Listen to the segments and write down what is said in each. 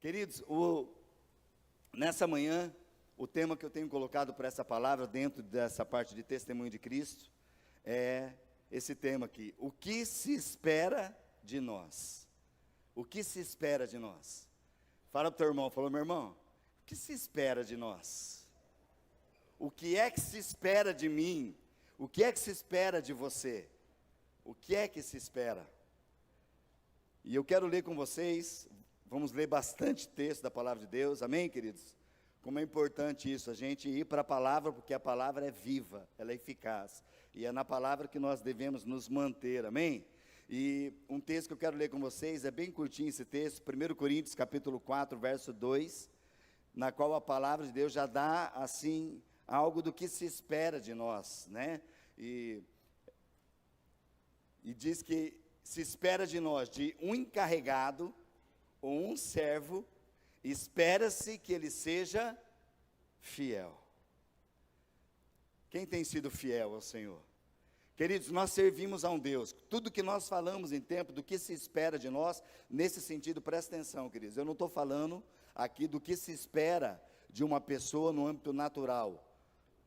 Queridos, nessa manhã, o tema que eu tenho colocado para essa palavra, dentro dessa parte de testemunho de Cristo, é esse tema aqui: o que se espera de nós? O que se espera de nós? Fala para o teu irmão, falou: meu irmão, o que se espera de nós? O que é que se espera de mim? O que é que se espera de você? O que é que se espera? E eu quero ler com vocês, vamos ler bastante texto da palavra de Deus, amém, queridos? Como é importante isso, a gente ir para a palavra, porque a palavra é viva, ela é eficaz, e é na palavra que nós devemos nos manter, amém? E um texto que eu quero ler com vocês, é bem curtinho esse texto, 1 Coríntios capítulo 4, verso 2, na qual a palavra de Deus já dá, assim, algo do que se espera de nós, né? E diz que se espera de nós, de um encarregado ou um servo, espera-se que ele seja fiel. Quem tem sido fiel ao Senhor? Queridos, nós servimos a um Deus. Tudo que nós falamos em tempo do que se espera de nós, nesse sentido, presta atenção, queridos. Eu não estou falando aqui do que se espera de uma pessoa no âmbito natural,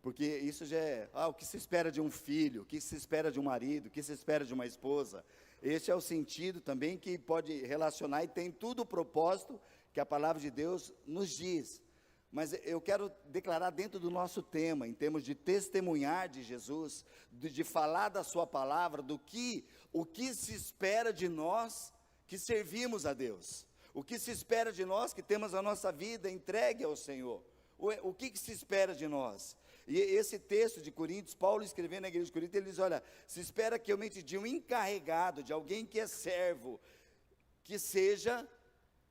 porque isso já é, o que se espera de um filho, o que se espera de um marido, o que se espera de uma esposa. Esse é o sentido também que pode relacionar e tem tudo o propósito que a palavra de Deus nos diz. Mas eu quero declarar dentro do nosso tema, em termos de testemunhar de Jesus, de falar da sua palavra, o que se espera de nós que servimos a Deus. O que se espera de nós que temos a nossa vida entregue ao Senhor. O que se espera de nós? E esse texto de Coríntios, Paulo escrevendo na igreja de Coríntios, ele diz: olha, se espera que realmente de um encarregado, de alguém que é servo, que seja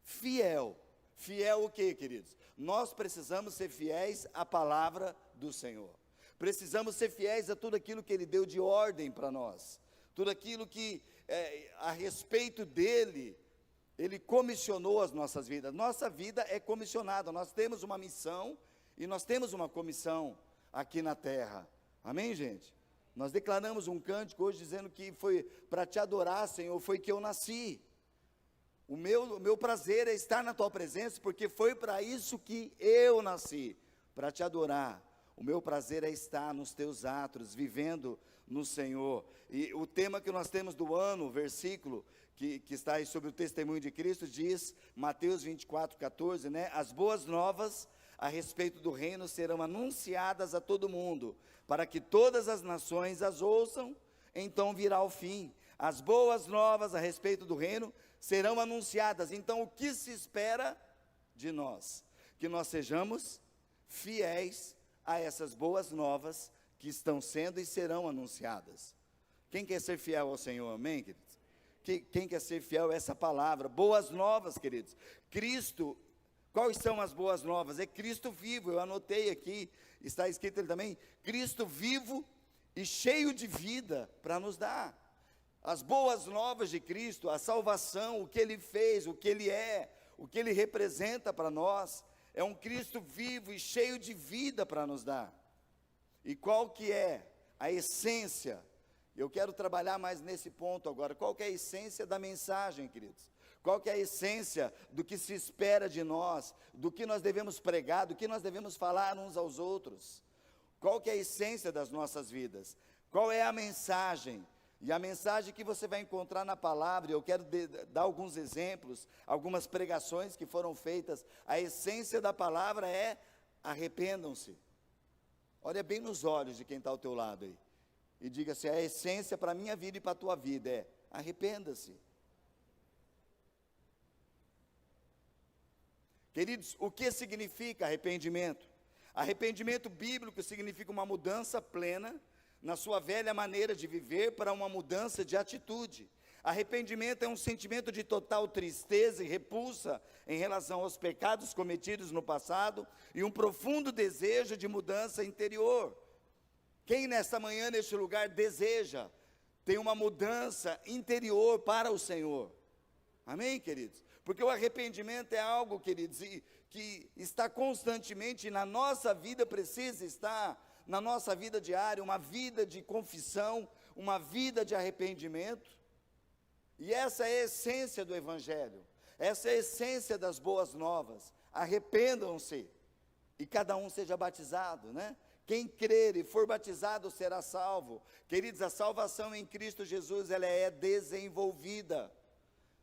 fiel. Fiel o quê, queridos? Nós precisamos ser fiéis à palavra do Senhor. Precisamos ser fiéis a tudo aquilo que Ele deu de ordem para nós. Tudo aquilo que, a respeito dEle, Ele comissionou as nossas vidas. Nossa vida é comissionada, nós temos uma missão e nós temos uma comissão aqui na terra, amém, gente? Nós declaramos um cântico hoje dizendo que foi para te adorar, Senhor, foi que eu nasci. O meu prazer é estar na tua presença, porque foi para isso que eu nasci, para te adorar. O meu prazer é estar nos teus atos, vivendo no Senhor. E o tema que nós temos do ano, o versículo que está aí sobre o testemunho de Cristo, diz, Mateus 24, 14, né? As boas novas a respeito do reino serão anunciadas a todo mundo, para que todas as nações as ouçam, então virá o fim. As boas novas a respeito do reino serão anunciadas. Então o que se espera de nós? Que nós sejamos fiéis a essas boas novas que estão sendo e serão anunciadas. Quem quer ser fiel ao Senhor, amém, queridos? Quem quer ser fiel a essa palavra? Boas novas, queridos. Cristo, quais são as boas novas? É Cristo vivo, eu anotei aqui, está escrito ele também, Cristo vivo e cheio de vida para nos dar. As boas novas de Cristo, a salvação, o que Ele fez, o que Ele é, o que Ele representa para nós, é um Cristo vivo e cheio de vida para nos dar. E qual que é a essência? Eu quero trabalhar mais nesse ponto agora. Qual que é a essência da mensagem, queridos? Qual que é a essência do que se espera de nós, do que nós devemos pregar, do que nós devemos falar uns aos outros? Qual que é a essência das nossas vidas? Qual é a mensagem? E a mensagem que você vai encontrar na palavra, eu quero dar alguns exemplos, algumas pregações que foram feitas. A essência da palavra é: arrependam-se. Olha bem nos olhos de quem está ao teu lado aí, e diga assim: a essência para a minha vida e para a tua vida é: arrependa-se. Queridos, o que significa arrependimento? Arrependimento bíblico significa uma mudança plena na sua velha maneira de viver para uma mudança de atitude. Arrependimento é um sentimento de total tristeza e repulsa em relação aos pecados cometidos no passado e um profundo desejo de mudança interior. Quem nesta manhã, neste lugar, deseja ter uma mudança interior para o Senhor? Amém, queridos? Porque o arrependimento é algo, queridos, que está constantemente na nossa vida, precisa estar na nossa vida diária, uma vida de confissão, uma vida de arrependimento. E essa é a essência do Evangelho. Essa é a essência das boas novas. Arrependam-se e cada um seja batizado, né? Quem crer e for batizado será salvo. Queridos, a salvação em Cristo Jesus, ela é desenvolvida.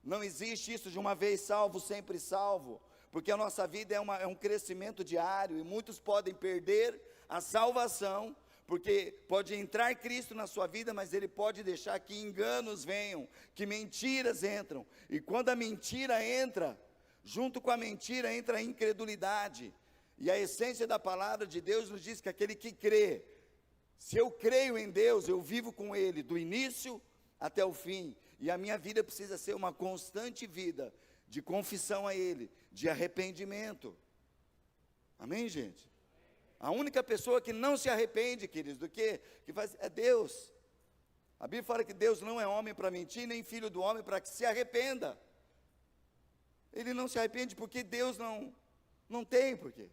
Não existe isso de uma vez salvo, sempre salvo, porque a nossa vida é um crescimento diário, e muitos podem perder a salvação, porque pode entrar Cristo na sua vida, mas Ele pode deixar que enganos venham, que mentiras entram, e quando a mentira entra, junto com a mentira entra a incredulidade, e a essência da palavra de Deus nos diz que aquele que crê, se eu creio em Deus, eu vivo com Ele, do início até o fim, e a minha vida precisa ser uma constante vida, de confissão a Ele, de arrependimento, amém, gente? A única pessoa que não se arrepende, queridos, do que faz, é Deus. A Bíblia fala que Deus não é homem para mentir, nem filho do homem para que se arrependa. Ele não se arrepende porque Deus não tem porquê.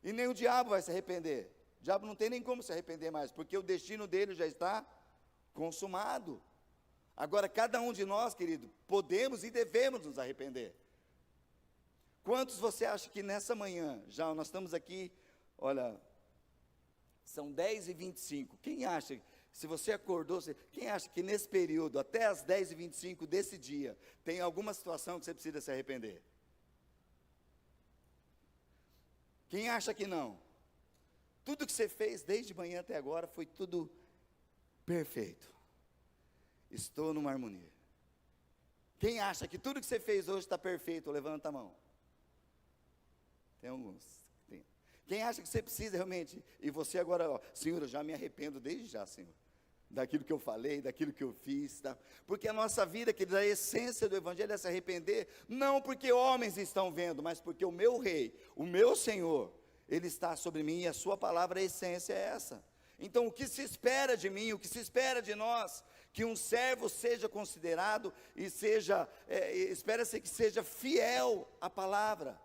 E nem o diabo vai se arrepender. O diabo não tem nem como se arrepender mais, porque o destino dele já está consumado. Agora, cada um de nós, querido, podemos e devemos nos arrepender. Quantos você acha que nessa manhã, já nós estamos aqui, olha, são 10h25, quem acha, se você acordou, quem acha que nesse período, até as 10h25 desse dia, tem alguma situação que você precisa se arrepender? Quem acha que não? Tudo que você fez desde manhã até agora foi tudo perfeito. Estou numa harmonia. Quem acha que tudo que você fez hoje está perfeito, levanta a mão. Tem alguns. Quem acha que você precisa realmente, e você agora, ó, Senhor, eu já me arrependo desde já, Senhor, daquilo que eu falei, daquilo que eu fiz, tá? Porque a nossa vida, queridos, a essência do Evangelho é se arrepender, não porque homens estão vendo, mas porque o meu Rei, o meu Senhor, Ele está sobre mim, e a sua palavra, a essência é essa. Então, o que se espera de mim, o que se espera de nós, que um servo seja considerado, e espera-se que seja fiel à palavra,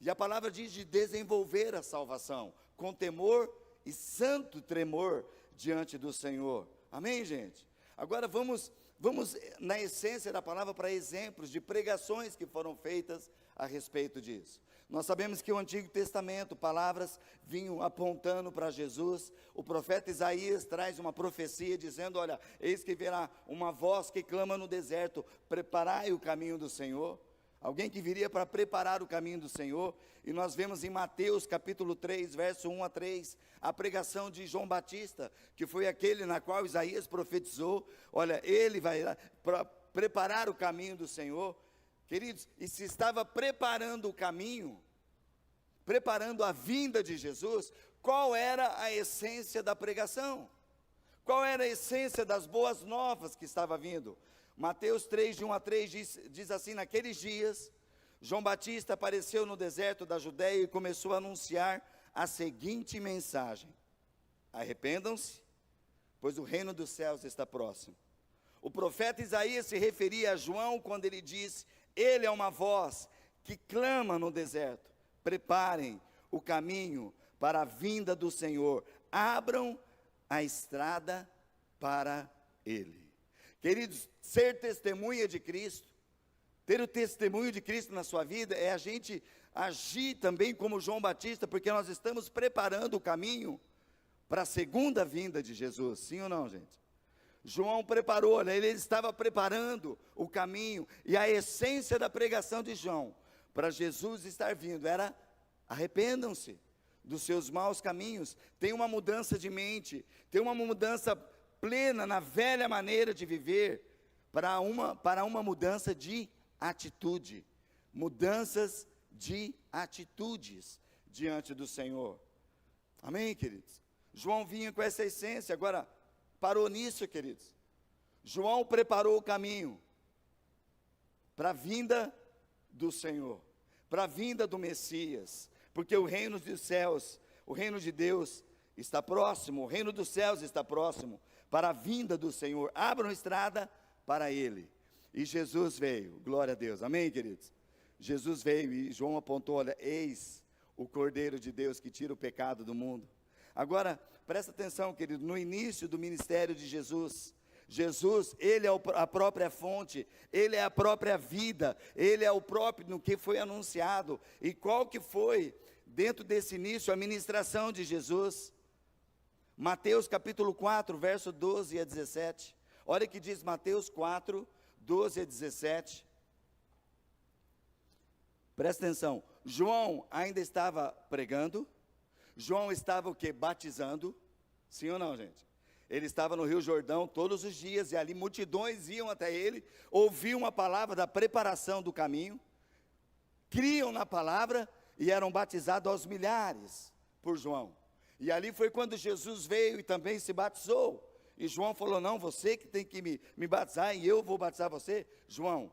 e a palavra diz de desenvolver a salvação, com temor e santo tremor diante do Senhor, amém, gente? Agora vamos na essência da palavra para exemplos de pregações que foram feitas a respeito disso. Nós sabemos que o Antigo Testamento, palavras vinham apontando para Jesus. O profeta Isaías traz uma profecia dizendo, olha, eis que virá uma voz que clama no deserto, preparai o caminho do Senhor. Alguém que viria para preparar o caminho do Senhor. E nós vemos em Mateus capítulo 3, verso 1 a 3, a pregação de João Batista, que foi aquele na qual Isaías profetizou, olha, ele vai para preparar o caminho do Senhor. Queridos, e se estava preparando o caminho, preparando a vinda de Jesus, qual era a essência da pregação? Qual era a essência das boas novas que estava vindo? Mateus 3, de 1 a 3, diz assim, naqueles dias, João Batista apareceu no deserto da Judéia e começou a anunciar a seguinte mensagem: arrependam-se, pois o reino dos céus está próximo. O profeta Isaías se referia a João quando ele diz, ele é uma voz que clama no deserto, preparem o caminho para a vinda do Senhor, abram a estrada para ele. Queridos, ser testemunha de Cristo, ter o testemunho de Cristo na sua vida, é a gente agir também como João Batista, porque nós estamos preparando o caminho para a segunda vinda de Jesus, sim ou não, gente? João preparou, né? Ele estava preparando o caminho, e a essência da pregação de João, para Jesus estar vindo, era arrependam-se dos seus maus caminhos, tem uma mudança de mente, tem uma mudança plena na velha maneira de viver, para uma mudança de atitude, mudanças de atitudes diante do Senhor, amém, queridos? João vinha com essa essência, agora parou nisso, queridos. João preparou o caminho para a vinda do Senhor, para a vinda do Messias, porque o reino dos céus, o reino de Deus está próximo, o reino dos céus está próximo, para a vinda do Senhor, abram estrada para Ele, e Jesus veio, glória a Deus, amém, queridos? Jesus veio, e João apontou, olha, eis o Cordeiro de Deus que tira o pecado do mundo. Agora, presta atenção, querido, no início do ministério de Jesus, Jesus, Ele é a própria fonte, Ele é a própria vida, Ele é o próprio no que foi anunciado. E qual que foi, dentro desse início, a ministração de Jesus? Mateus capítulo 4, verso 12 a 17. Olha o que diz Mateus 4, 12 a 17. Presta atenção, João ainda estava pregando, João estava o quê? Batizando, sim ou não, gente? Ele estava no Rio Jordão todos os dias, e ali multidões iam até ele, ouviam a palavra da preparação do caminho, criam na palavra e eram batizados aos milhares por João. E ali foi quando Jesus veio e também se batizou. E João falou, não, você que tem que me batizar e eu vou batizar você. João,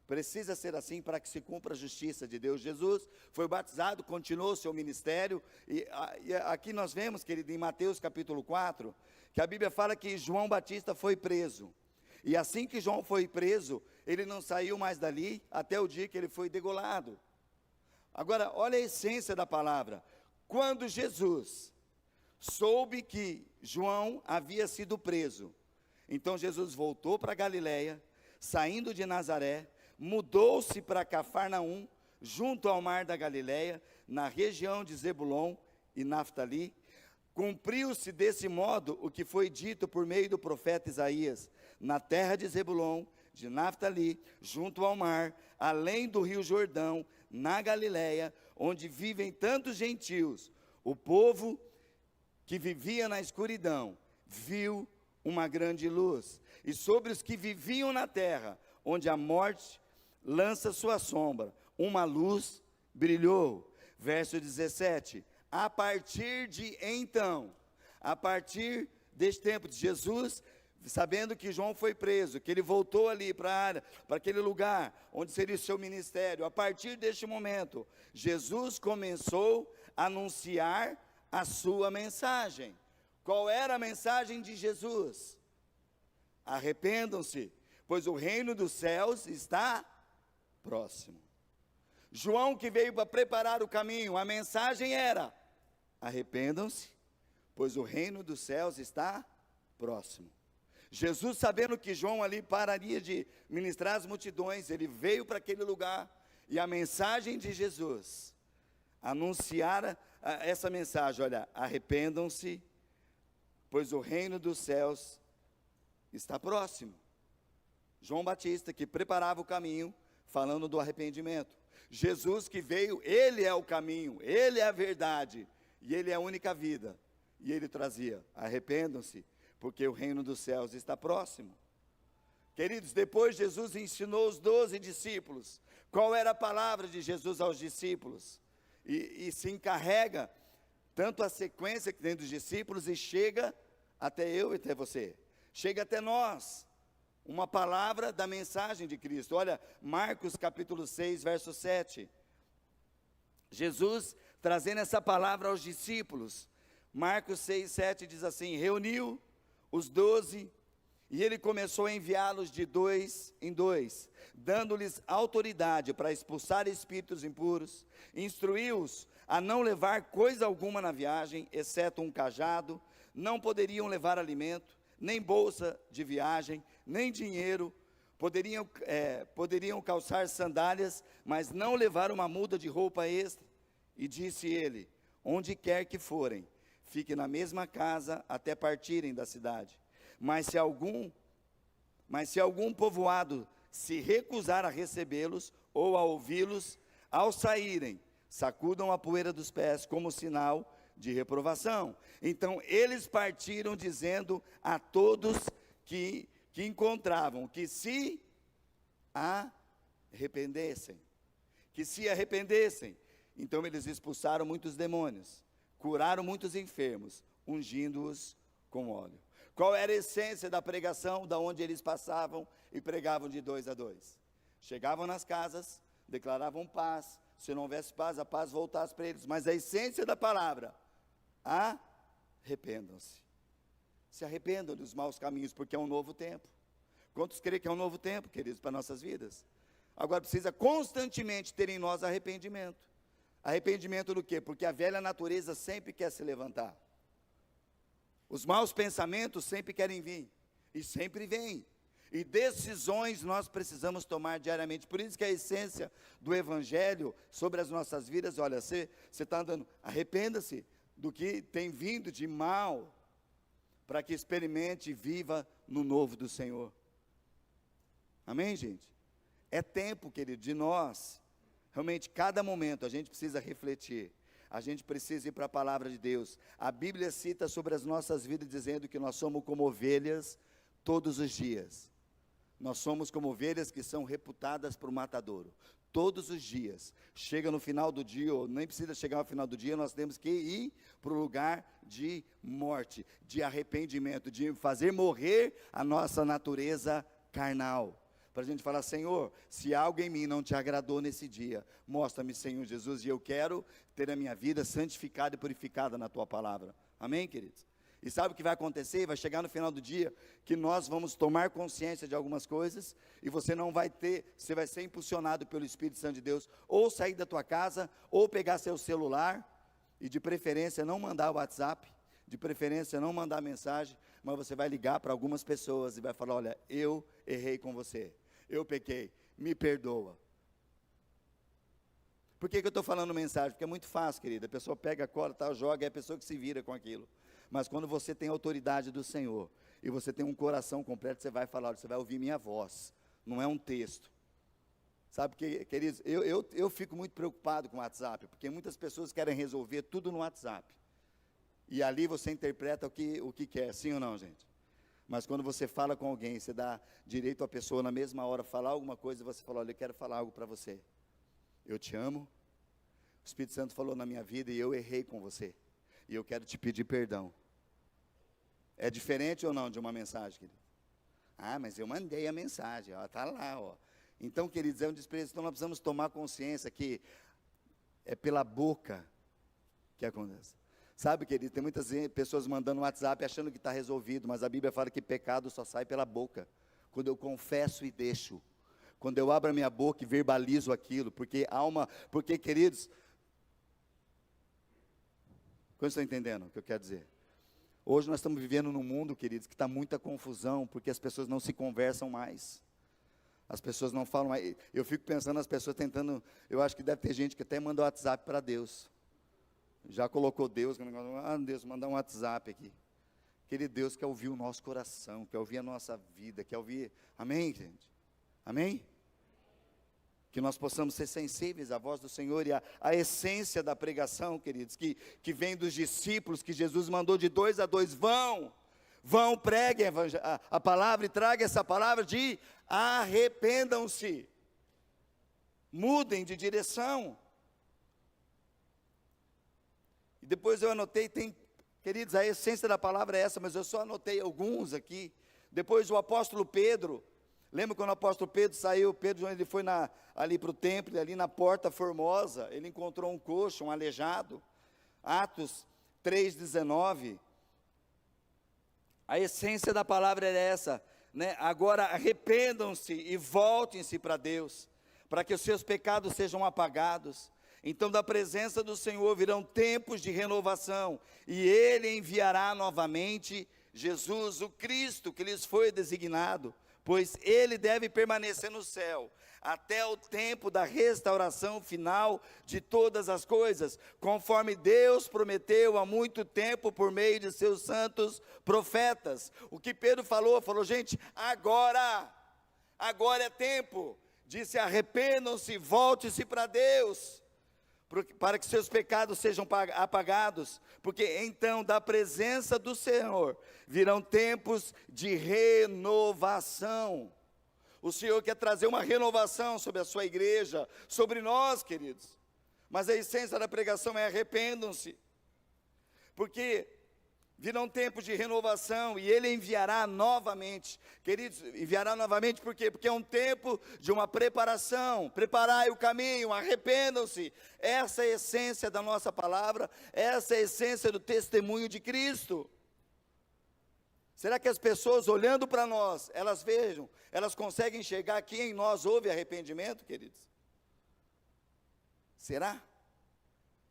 precisa ser assim para que se cumpra a justiça de Deus. Jesus foi batizado, continuou seu ministério, e aqui nós vemos, querido, em Mateus capítulo 4, que a Bíblia fala que João Batista foi preso, e assim que João foi preso, ele não saiu mais dali, até o dia que ele foi degolado. Agora, olha a essência da palavra, quando Jesus soube que João havia sido preso, então Jesus voltou para Galiléia, saindo de Nazaré, mudou-se para Cafarnaum, junto ao mar da Galiléia, na região de Zebulon e Naftali. Cumpriu-se desse modo o que foi dito por meio do profeta Isaías, na terra de Zebulon, de Naftali, junto ao mar, além do rio Jordão, na Galiléia, onde vivem tantos gentios. O povo que vivia na escuridão viu uma grande luz, e sobre os que viviam na terra, onde a morte lança sua sombra, uma luz brilhou. Verso 17, a partir de então, a partir deste tempo de Jesus, sabendo que João foi preso, que ele voltou ali para aquele lugar, onde seria o seu ministério, a partir deste momento, Jesus começou a anunciar a sua mensagem. Qual era a mensagem de Jesus? Arrependam-se, pois o reino dos céus está próximo. João, que veio para preparar o caminho, a mensagem era: arrependam-se, pois o reino dos céus está próximo. Jesus, sabendo que João ali pararia de ministrar as multidões, ele veio para aquele lugar, e a mensagem de Jesus anunciara essa mensagem: olha, arrependam-se, pois o reino dos céus está próximo. João Batista, que preparava o caminho, falando do arrependimento. Jesus que veio, Ele é o caminho, Ele é a verdade, e Ele é a única vida. E Ele trazia: arrependam-se, porque o reino dos céus está próximo. Queridos, depois Jesus ensinou os 12 discípulos. Qual era a palavra de Jesus aos discípulos? E se encarrega tanto a sequência que tem dos discípulos, e chega até eu e até você. Chega até nós. Uma palavra da mensagem de Cristo. Olha, Marcos capítulo 6, verso 7. Jesus trazendo essa palavra aos discípulos. Marcos 6, 7 diz assim: reuniu os 12, e ele começou a enviá-los de 2 em 2, dando-lhes autoridade para expulsar espíritos impuros, instruiu-os a não levar coisa alguma na viagem, exceto um cajado, não poderiam levar alimento, nem bolsa de viagem, nem dinheiro, poderiam calçar sandálias, mas não levar uma muda de roupa extra. E disse ele: onde quer que forem, fiquem na mesma casa até partirem da cidade. Mas se algum povoado se recusar a recebê-los ou a ouvi-los, ao saírem, sacudam a poeira dos pés como sinal de reprovação. Então eles partiram, dizendo a todos que encontravam que se arrependessem. Então eles expulsaram muitos demônios, curaram muitos enfermos, ungindo-os com óleo. Qual era a essência da pregação? Da onde eles passavam e pregavam de 2 a 2. Chegavam nas casas, declaravam paz. Se não houvesse paz, a paz voltasse para eles. Mas a essência da palavra: arrependam-se. Se arrependam dos maus caminhos, porque é um novo tempo. Quantos creem que é um novo tempo, queridos, para nossas vidas? Agora precisa constantemente ter em nós arrependimento. Arrependimento do quê? Porque a velha natureza sempre quer se levantar. Os maus pensamentos sempre querem vir. e sempre vem. E decisões nós precisamos tomar diariamente. Por isso que a essência do Evangelho sobre as nossas vidas, olha, você está andando, arrependa-se do que tem vindo de mal, para que experimente e viva no novo do Senhor. Amém, gente? É tempo, querido, de nós, realmente, cada momento, a gente precisa refletir. A gente precisa ir para a palavra de Deus. A Bíblia cita sobre as nossas vidas, dizendo que nós somos como ovelhas todos os dias. Nós somos como ovelhas que são reputadas para o matadouro. Todos os dias. Chega no final do dia, ou nem precisa chegar ao final do dia, nós temos que ir para o lugar de morte, de arrependimento, de fazer morrer a nossa natureza carnal. Para a gente falar, Senhor, se algo em mim não te agradou nesse dia, mostra-me, Senhor Jesus, e eu quero ter a minha vida santificada e purificada na tua palavra. Amém, queridos? E sabe o que vai acontecer? Vai chegar no final do dia, que nós vamos tomar consciência de algumas coisas, e você não vai ter, você vai ser impulsionado pelo Espírito Santo de Deus, ou sair da tua casa, ou pegar seu celular, e de preferência não mandar o WhatsApp, de preferência não mandar mensagem, mas você vai ligar para algumas pessoas, e vai falar, olha, eu errei com você. Eu pequei, me perdoa. Por que eu estou falando mensagem? Porque é muito fácil, querida. A pessoa pega a cola, tal, joga, é a pessoa que se vira com aquilo. Mas quando você tem a autoridade do Senhor, e você tem um coração completo, você vai falar, você vai ouvir minha voz, não é um texto. Sabe, queridos, eu fico muito preocupado com o WhatsApp, porque muitas pessoas querem resolver tudo no WhatsApp. E ali você interpreta o que quer, sim ou não, gente? Mas quando você fala com alguém, você dá direito à pessoa na mesma hora falar alguma coisa, e você fala, olha, eu quero falar algo para você. Eu te amo, o Espírito Santo falou na minha vida e eu errei com você. E eu quero te pedir perdão. É diferente ou não de uma mensagem, querido? Ah, mas eu mandei a mensagem, está lá, ó. Então, queridos, é um desprezo. Então, nós precisamos tomar consciência que é pela boca que acontece. Sabe, querido, tem muitas pessoas mandando WhatsApp achando que está resolvido, mas a Bíblia fala que pecado só sai pela boca. Quando eu confesso e deixo. Quando eu abro a minha boca e verbalizo aquilo. Porque, queridos, quando estão entendendo o que eu quero dizer? Hoje nós estamos vivendo num mundo, queridos, que está muita confusão, porque as pessoas não se conversam mais. As pessoas não falam mais. Eu fico pensando nas pessoas tentando, eu acho que deve ter gente que até manda o WhatsApp para Deus. Já colocou Deus, Deus, mandar um WhatsApp aqui. Aquele Deus quer ouvir o nosso coração, quer ouvir a nossa vida, quer ouvir, amém, gente? Amém? Que nós possamos ser sensíveis à voz do Senhor e à essência da pregação, queridos, que vem dos discípulos, que Jesus mandou de 2 a 2, vão, preguem a palavra e tragam essa palavra de arrependam-se, mudem de direção. E depois eu anotei, queridos, a essência da palavra é essa, mas eu só anotei alguns aqui. Depois o apóstolo Pedro, lembra quando o apóstolo Pedro saiu, ele foi ali para o templo, ali na porta formosa, ele encontrou um coxo, um aleijado, Atos 3,19, a essência da palavra é essa, né? Agora arrependam-se e voltem-se para Deus, para que os seus pecados sejam apagados. Então da presença do Senhor virão tempos de renovação, e Ele enviará novamente Jesus, o Cristo que lhes foi designado, pois Ele deve permanecer no céu, até o tempo da restauração final de todas as coisas, conforme Deus prometeu há muito tempo por meio de seus santos profetas. O que Pedro falou, gente, agora é tempo, disse arrependam-se, volte-se para Deus, para que seus pecados sejam apagados, porque então da presença do Senhor virão tempos de renovação. O Senhor quer trazer uma renovação sobre a sua igreja, sobre nós, queridos, mas a essência da pregação é arrependam-se, porque virão tempos de renovação e Ele enviará novamente. Queridos, enviará novamente por quê? Porque é um tempo de uma preparação. Preparai o caminho, arrependam-se. Essa é a essência da nossa palavra, essa é a essência do testemunho de Cristo. Será que as pessoas olhando para nós, elas conseguem enxergar que em nós houve arrependimento, queridos? Será?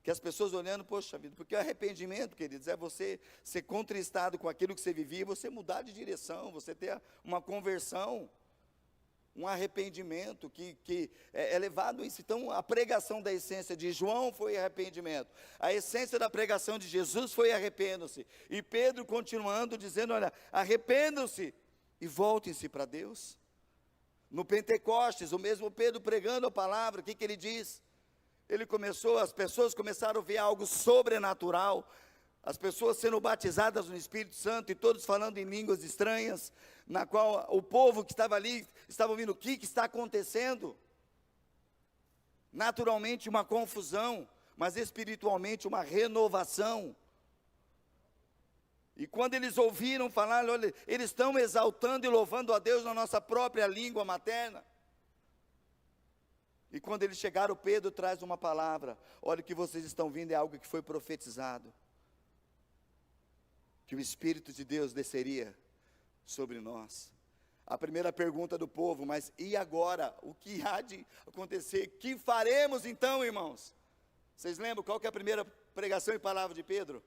Que as pessoas olhando, poxa vida, porque arrependimento, queridos, é você ser contristado com aquilo que você vivia, você mudar de direção, você ter uma conversão, um arrependimento que é levado a isso. Então, a pregação da essência de João foi arrependimento, a essência da pregação de Jesus foi arrependam-se, e Pedro continuando dizendo, olha, arrependam-se e voltem-se para Deus. No Pentecostes, o mesmo Pedro pregando a palavra, o que ele diz? As pessoas começaram a ver algo sobrenatural, as pessoas sendo batizadas no Espírito Santo, e todos falando em línguas estranhas, na qual o povo que estava ali, estava ouvindo o que está acontecendo, naturalmente uma confusão, mas espiritualmente uma renovação, e quando eles ouviram falar, olha, eles estão exaltando e louvando a Deus na nossa própria língua materna. E quando eles chegaram, Pedro traz uma palavra, olha, o que vocês estão vendo é algo que foi profetizado, que o Espírito de Deus desceria sobre nós. A primeira pergunta do povo, mas e agora? O que há de acontecer? Que faremos então, irmãos? Vocês lembram qual que é a primeira pregação e palavra de Pedro?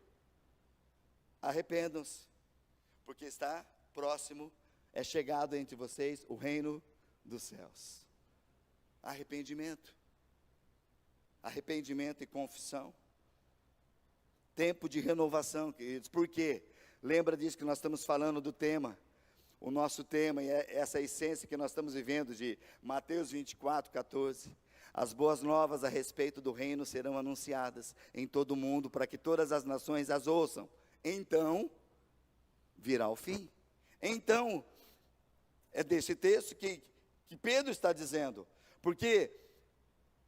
Arrependam-se, porque está próximo, é chegado entre vocês o reino dos céus. Arrependimento e confissão, tempo de renovação, queridos, porque, lembra disso que nós estamos falando do tema, o nosso tema, e é essa essência que nós estamos vivendo de Mateus 24, 14, as boas novas a respeito do reino serão anunciadas em todo o mundo, para que todas as nações as ouçam, então, virá o fim. Então, é desse texto que Pedro está dizendo, porque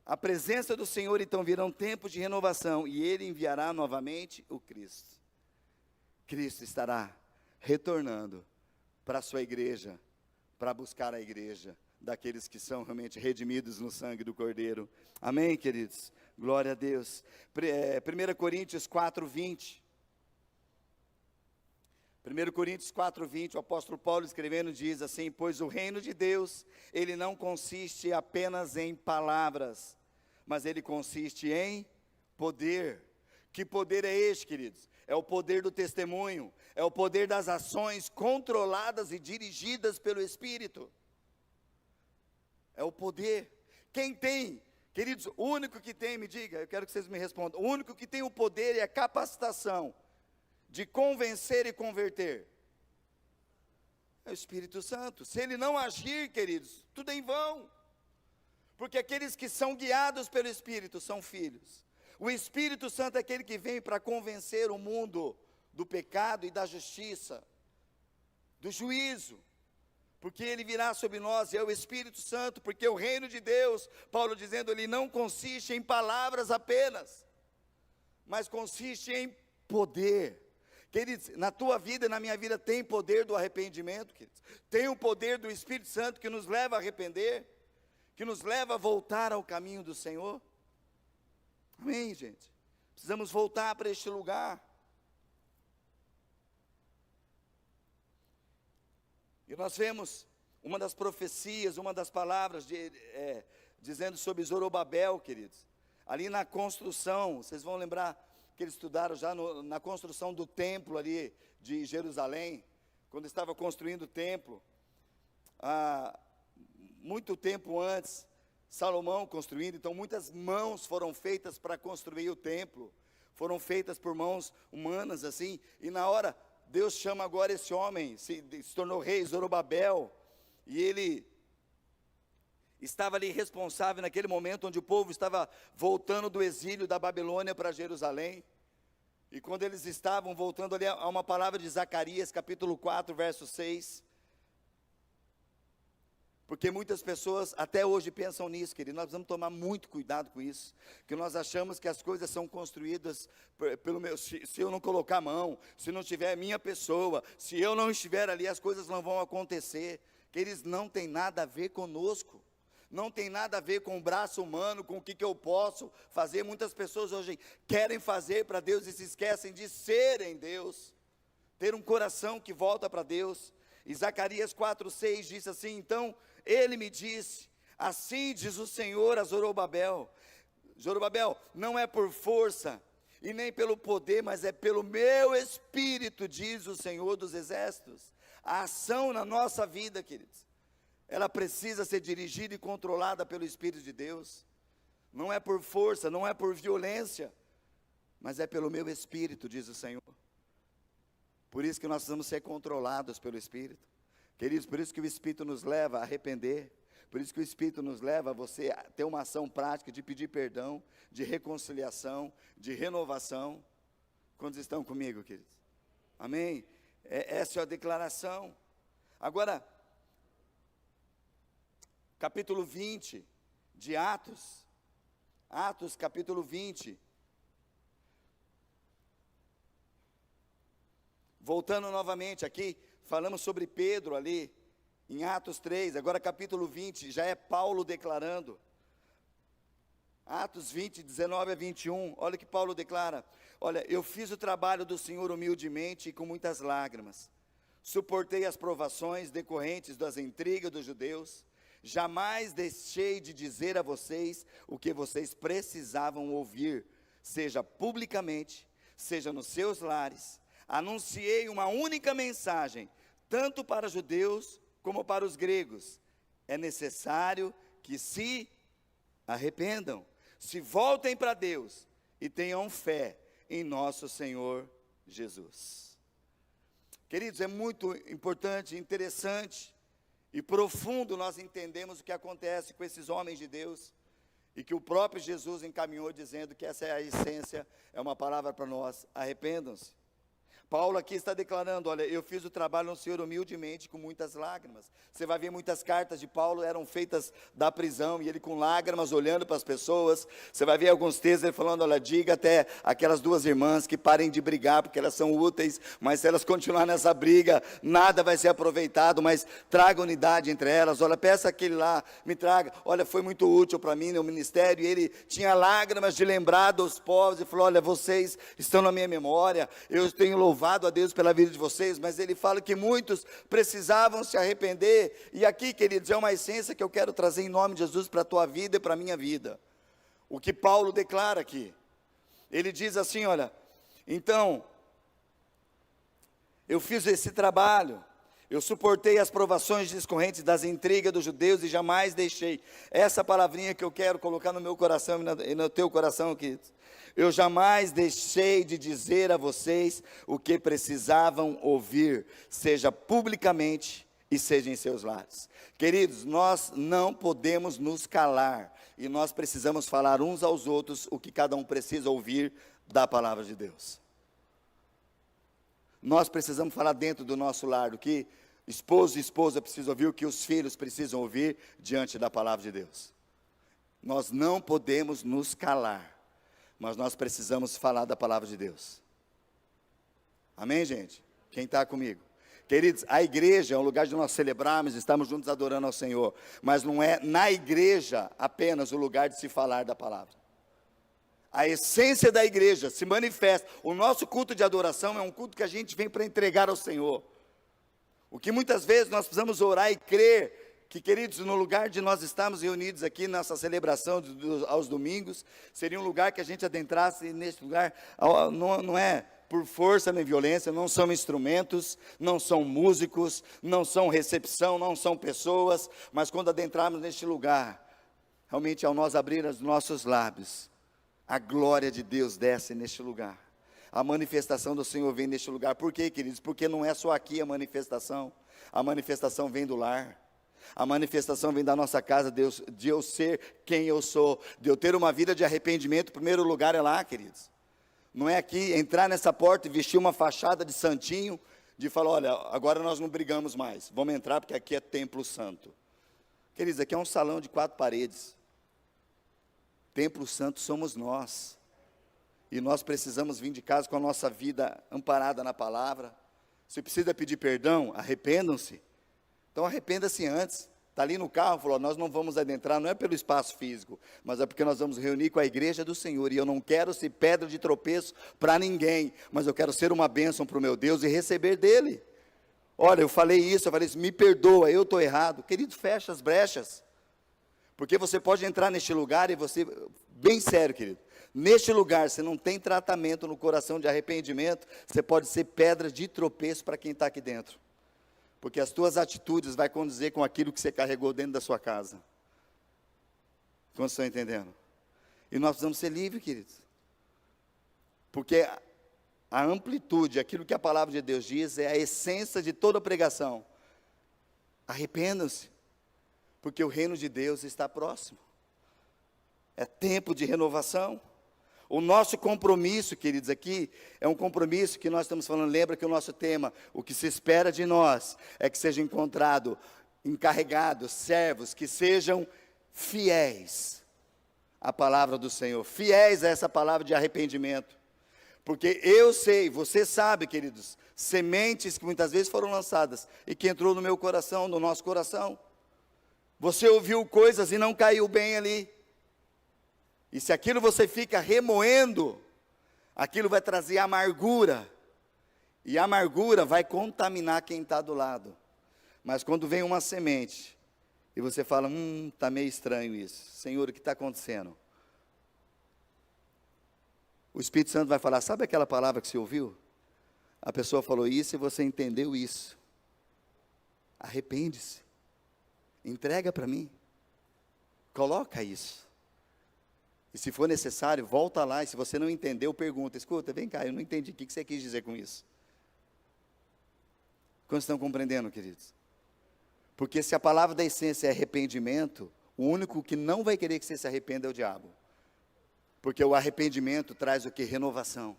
a presença do Senhor, então, virão tempos de renovação, e Ele enviará novamente o Cristo. Cristo estará retornando para a sua igreja, para buscar a igreja, daqueles que são realmente redimidos no sangue do Cordeiro. Amém, queridos? Glória a Deus. 1 Coríntios 4:20. 1 Coríntios 4:20, o apóstolo Paulo escrevendo diz assim, pois o reino de Deus, ele não consiste apenas em palavras, mas ele consiste em poder. Que poder é este, queridos? É o poder do testemunho, é o poder das ações controladas e dirigidas pelo Espírito. É o poder. Quem tem, queridos, o único que tem, me diga, eu quero que vocês me respondam, o único que tem o poder e a capacitação de convencer e converter é o Espírito Santo. Se ele não agir, queridos, tudo é em vão, porque aqueles que são guiados pelo Espírito são filhos. O Espírito Santo é aquele que vem para convencer o mundo do pecado e da justiça, do juízo, porque ele virá sobre nós, e é o Espírito Santo, porque o reino de Deus, Paulo dizendo, ele não consiste em palavras apenas, mas consiste em poder. Queridos, na tua vida e na minha vida tem poder do arrependimento, queridos. Tem o poder do Espírito Santo que nos leva a arrepender, que nos leva a voltar ao caminho do Senhor. Amém, gente? Precisamos voltar para este lugar. E nós vemos uma das profecias, uma das palavras dizendo sobre Zorobabel, queridos. Ali na construção, vocês vão lembrar que eles estudaram já na construção do templo ali de Jerusalém, quando estava construindo o templo, muito tempo antes, Salomão construindo, então muitas mãos foram feitas para construir o templo, foram feitas por mãos humanas assim, e na hora, Deus chama agora esse homem, se tornou rei, Zorobabel, e ele estava ali responsável naquele momento onde o povo estava voltando do exílio da Babilônia para Jerusalém, e quando eles estavam voltando ali, há uma palavra de Zacarias, capítulo 4, verso 6, porque muitas pessoas até hoje pensam nisso, querido, nós precisamos tomar muito cuidado com isso, que nós achamos que as coisas são construídas pelo meu, se eu não colocar a mão, se não tiver minha pessoa, se eu não estiver ali, as coisas não vão acontecer, queridos, não tem nada a ver conosco, não tem nada a ver com o braço humano, com o que eu posso fazer. Muitas pessoas hoje querem fazer para Deus e se esquecem de serem Deus, ter um coração que volta para Deus. E Zacarias 4:6 diz assim, então ele me disse, assim diz o Senhor a Zorobabel, Zorobabel, não é por força e nem pelo poder, mas é pelo meu Espírito, diz o Senhor dos Exércitos. A ação na nossa vida, queridos, ela precisa ser dirigida e controlada pelo Espírito de Deus. Não é por força, não é por violência, mas é pelo meu Espírito, diz o Senhor. Por isso que nós precisamos ser controlados pelo Espírito. Queridos, por isso que o Espírito nos leva a arrepender. Por isso que o Espírito nos leva a você a ter uma ação prática de pedir perdão, de reconciliação, de renovação. Quantos estão comigo, queridos? Amém? Essa é a declaração. Agora, capítulo 20 de Atos. Atos, capítulo 20. Voltando novamente aqui, falamos sobre Pedro ali, em Atos 3, agora capítulo 20, já é Paulo declarando. Atos 20, 19 a 21, olha o que Paulo declara. Olha, eu fiz o trabalho do Senhor humildemente e com muitas lágrimas. Suportei as provações decorrentes das intrigas dos judeus. Jamais deixei de dizer a vocês o que vocês precisavam ouvir, seja publicamente, seja nos seus lares. Anunciei uma única mensagem, tanto para os judeus como para os gregos. É necessário que se arrependam, se voltem para Deus e tenham fé em nosso Senhor Jesus. Queridos, é muito importante, interessante e profundo nós entendemos o que acontece com esses homens de Deus e que o próprio Jesus encaminhou dizendo que essa é a essência, é uma palavra para nós: arrependam-se. Paulo aqui está declarando, olha, eu fiz o trabalho no Senhor humildemente, com muitas lágrimas. Você vai ver muitas cartas de Paulo, eram feitas da prisão, e ele com lágrimas, olhando para as pessoas. Você vai ver alguns textos, ele falando, olha, diga até aquelas duas irmãs que parem de brigar, porque elas são úteis, mas se elas continuarem nessa briga, nada vai ser aproveitado, mas traga unidade entre elas. Olha, peça aquele lá, me traga, olha, foi muito útil para mim no ministério, e ele tinha lágrimas de lembrar dos povos, e falou, olha, vocês estão na minha memória, eu tenho louvado a Deus pela vida de vocês, mas ele fala que muitos precisavam se arrepender, e aqui, queridos, é uma essência que eu quero trazer em nome de Jesus para a tua vida e para a minha vida. O que Paulo declara aqui, ele diz assim, olha, então, eu fiz esse trabalho, eu suportei as provações discorrentes das intrigas dos judeus e jamais deixei, essa palavrinha que eu quero colocar no meu coração e no teu coração, queridos, eu jamais deixei de dizer a vocês o que precisavam ouvir, seja publicamente e seja em seus lares. Queridos, nós não podemos nos calar e nós precisamos falar uns aos outros o que cada um precisa ouvir da palavra de Deus. Nós precisamos falar dentro do nosso lar, o que esposo e esposa precisam ouvir, o que os filhos precisam ouvir diante da palavra de Deus. Nós não podemos nos calar, mas nós precisamos falar da palavra de Deus. Amém, gente? Quem está comigo? Queridos, a igreja é um lugar de nós celebrarmos, estamos juntos adorando ao Senhor, mas não é na igreja apenas o lugar de se falar da palavra. A essência da igreja se manifesta. O nosso culto de adoração é um culto que a gente vem para entregar ao Senhor. O que muitas vezes nós precisamos orar e crer que, queridos, no lugar de nós estarmos reunidos aqui nessa celebração aos domingos, seria um lugar que a gente adentrasse nesse lugar, não é por força nem violência, não são instrumentos, não são músicos, não são recepção, não são pessoas, mas quando adentrarmos neste lugar, realmente ao nós abrir os nossos lábios, a glória de Deus desce neste lugar, a manifestação do Senhor vem neste lugar. Por quê, queridos? Porque não é só aqui a manifestação vem do lar. A manifestação vem da nossa casa, Deus, de eu ser quem eu sou, de eu ter uma vida de arrependimento. O primeiro lugar é lá, queridos. Não é aqui entrar nessa porta e vestir uma fachada de santinho, de falar, olha, agora nós não brigamos mais, vamos entrar porque aqui é templo santo. Queridos, aqui é um salão de 4 paredes. Templo santo somos nós. E nós precisamos vir de casa com a nossa vida amparada na palavra. Se precisa pedir perdão, arrependam-se. Então arrependa-se antes. Está ali no carro, falou, nós não vamos adentrar, não é pelo espaço físico, mas é porque nós vamos reunir com a igreja do Senhor, e eu não quero ser pedra de tropeço para ninguém, mas eu quero ser uma bênção para o meu Deus e receber dele. Olha, eu falei isso, me perdoa, eu estou errado. Querido, fecha as brechas, porque você pode entrar neste lugar e você bem sério, querido. Neste lugar, se não tem tratamento no coração de arrependimento, você pode ser pedra de tropeço para quem está aqui dentro. Porque as tuas atitudes vai condizer com aquilo que você carregou dentro da sua casa. Quantos estão entendendo? E nós precisamos ser livres, queridos. Porque a amplitude, aquilo que a palavra de Deus diz, é a essência de toda pregação. Arrependam-se, porque o reino de Deus está próximo. É tempo de renovação. O nosso compromisso, queridos, aqui, é um compromisso que nós estamos falando, lembra que o nosso tema, o que se espera de nós, é que seja encontrado encarregados, servos, que sejam fiéis à palavra do Senhor, fiéis a essa palavra de arrependimento. Porque eu sei, você sabe, queridos, sementes que muitas vezes foram lançadas e que entrou no meu coração, no nosso coração. Você ouviu coisas e não caiu bem ali. E se aquilo você fica remoendo, aquilo vai trazer amargura. E a amargura vai contaminar quem está do lado. Mas quando vem uma semente, e você fala, está meio estranho isso. Senhor, o que está acontecendo? O Espírito Santo vai falar, sabe aquela palavra que você ouviu? A pessoa falou isso e você entendeu isso. Arrepende-se. Entrega para mim. Coloca isso. E se for necessário, volta lá, e se você não entendeu, pergunta, escuta, vem cá, eu não entendi, o que você quis dizer com isso? Quantos estão compreendendo, queridos? Porque se a palavra da essência é arrependimento, o único que não vai querer que você se arrependa é o diabo. Porque o arrependimento traz o que? Renovação.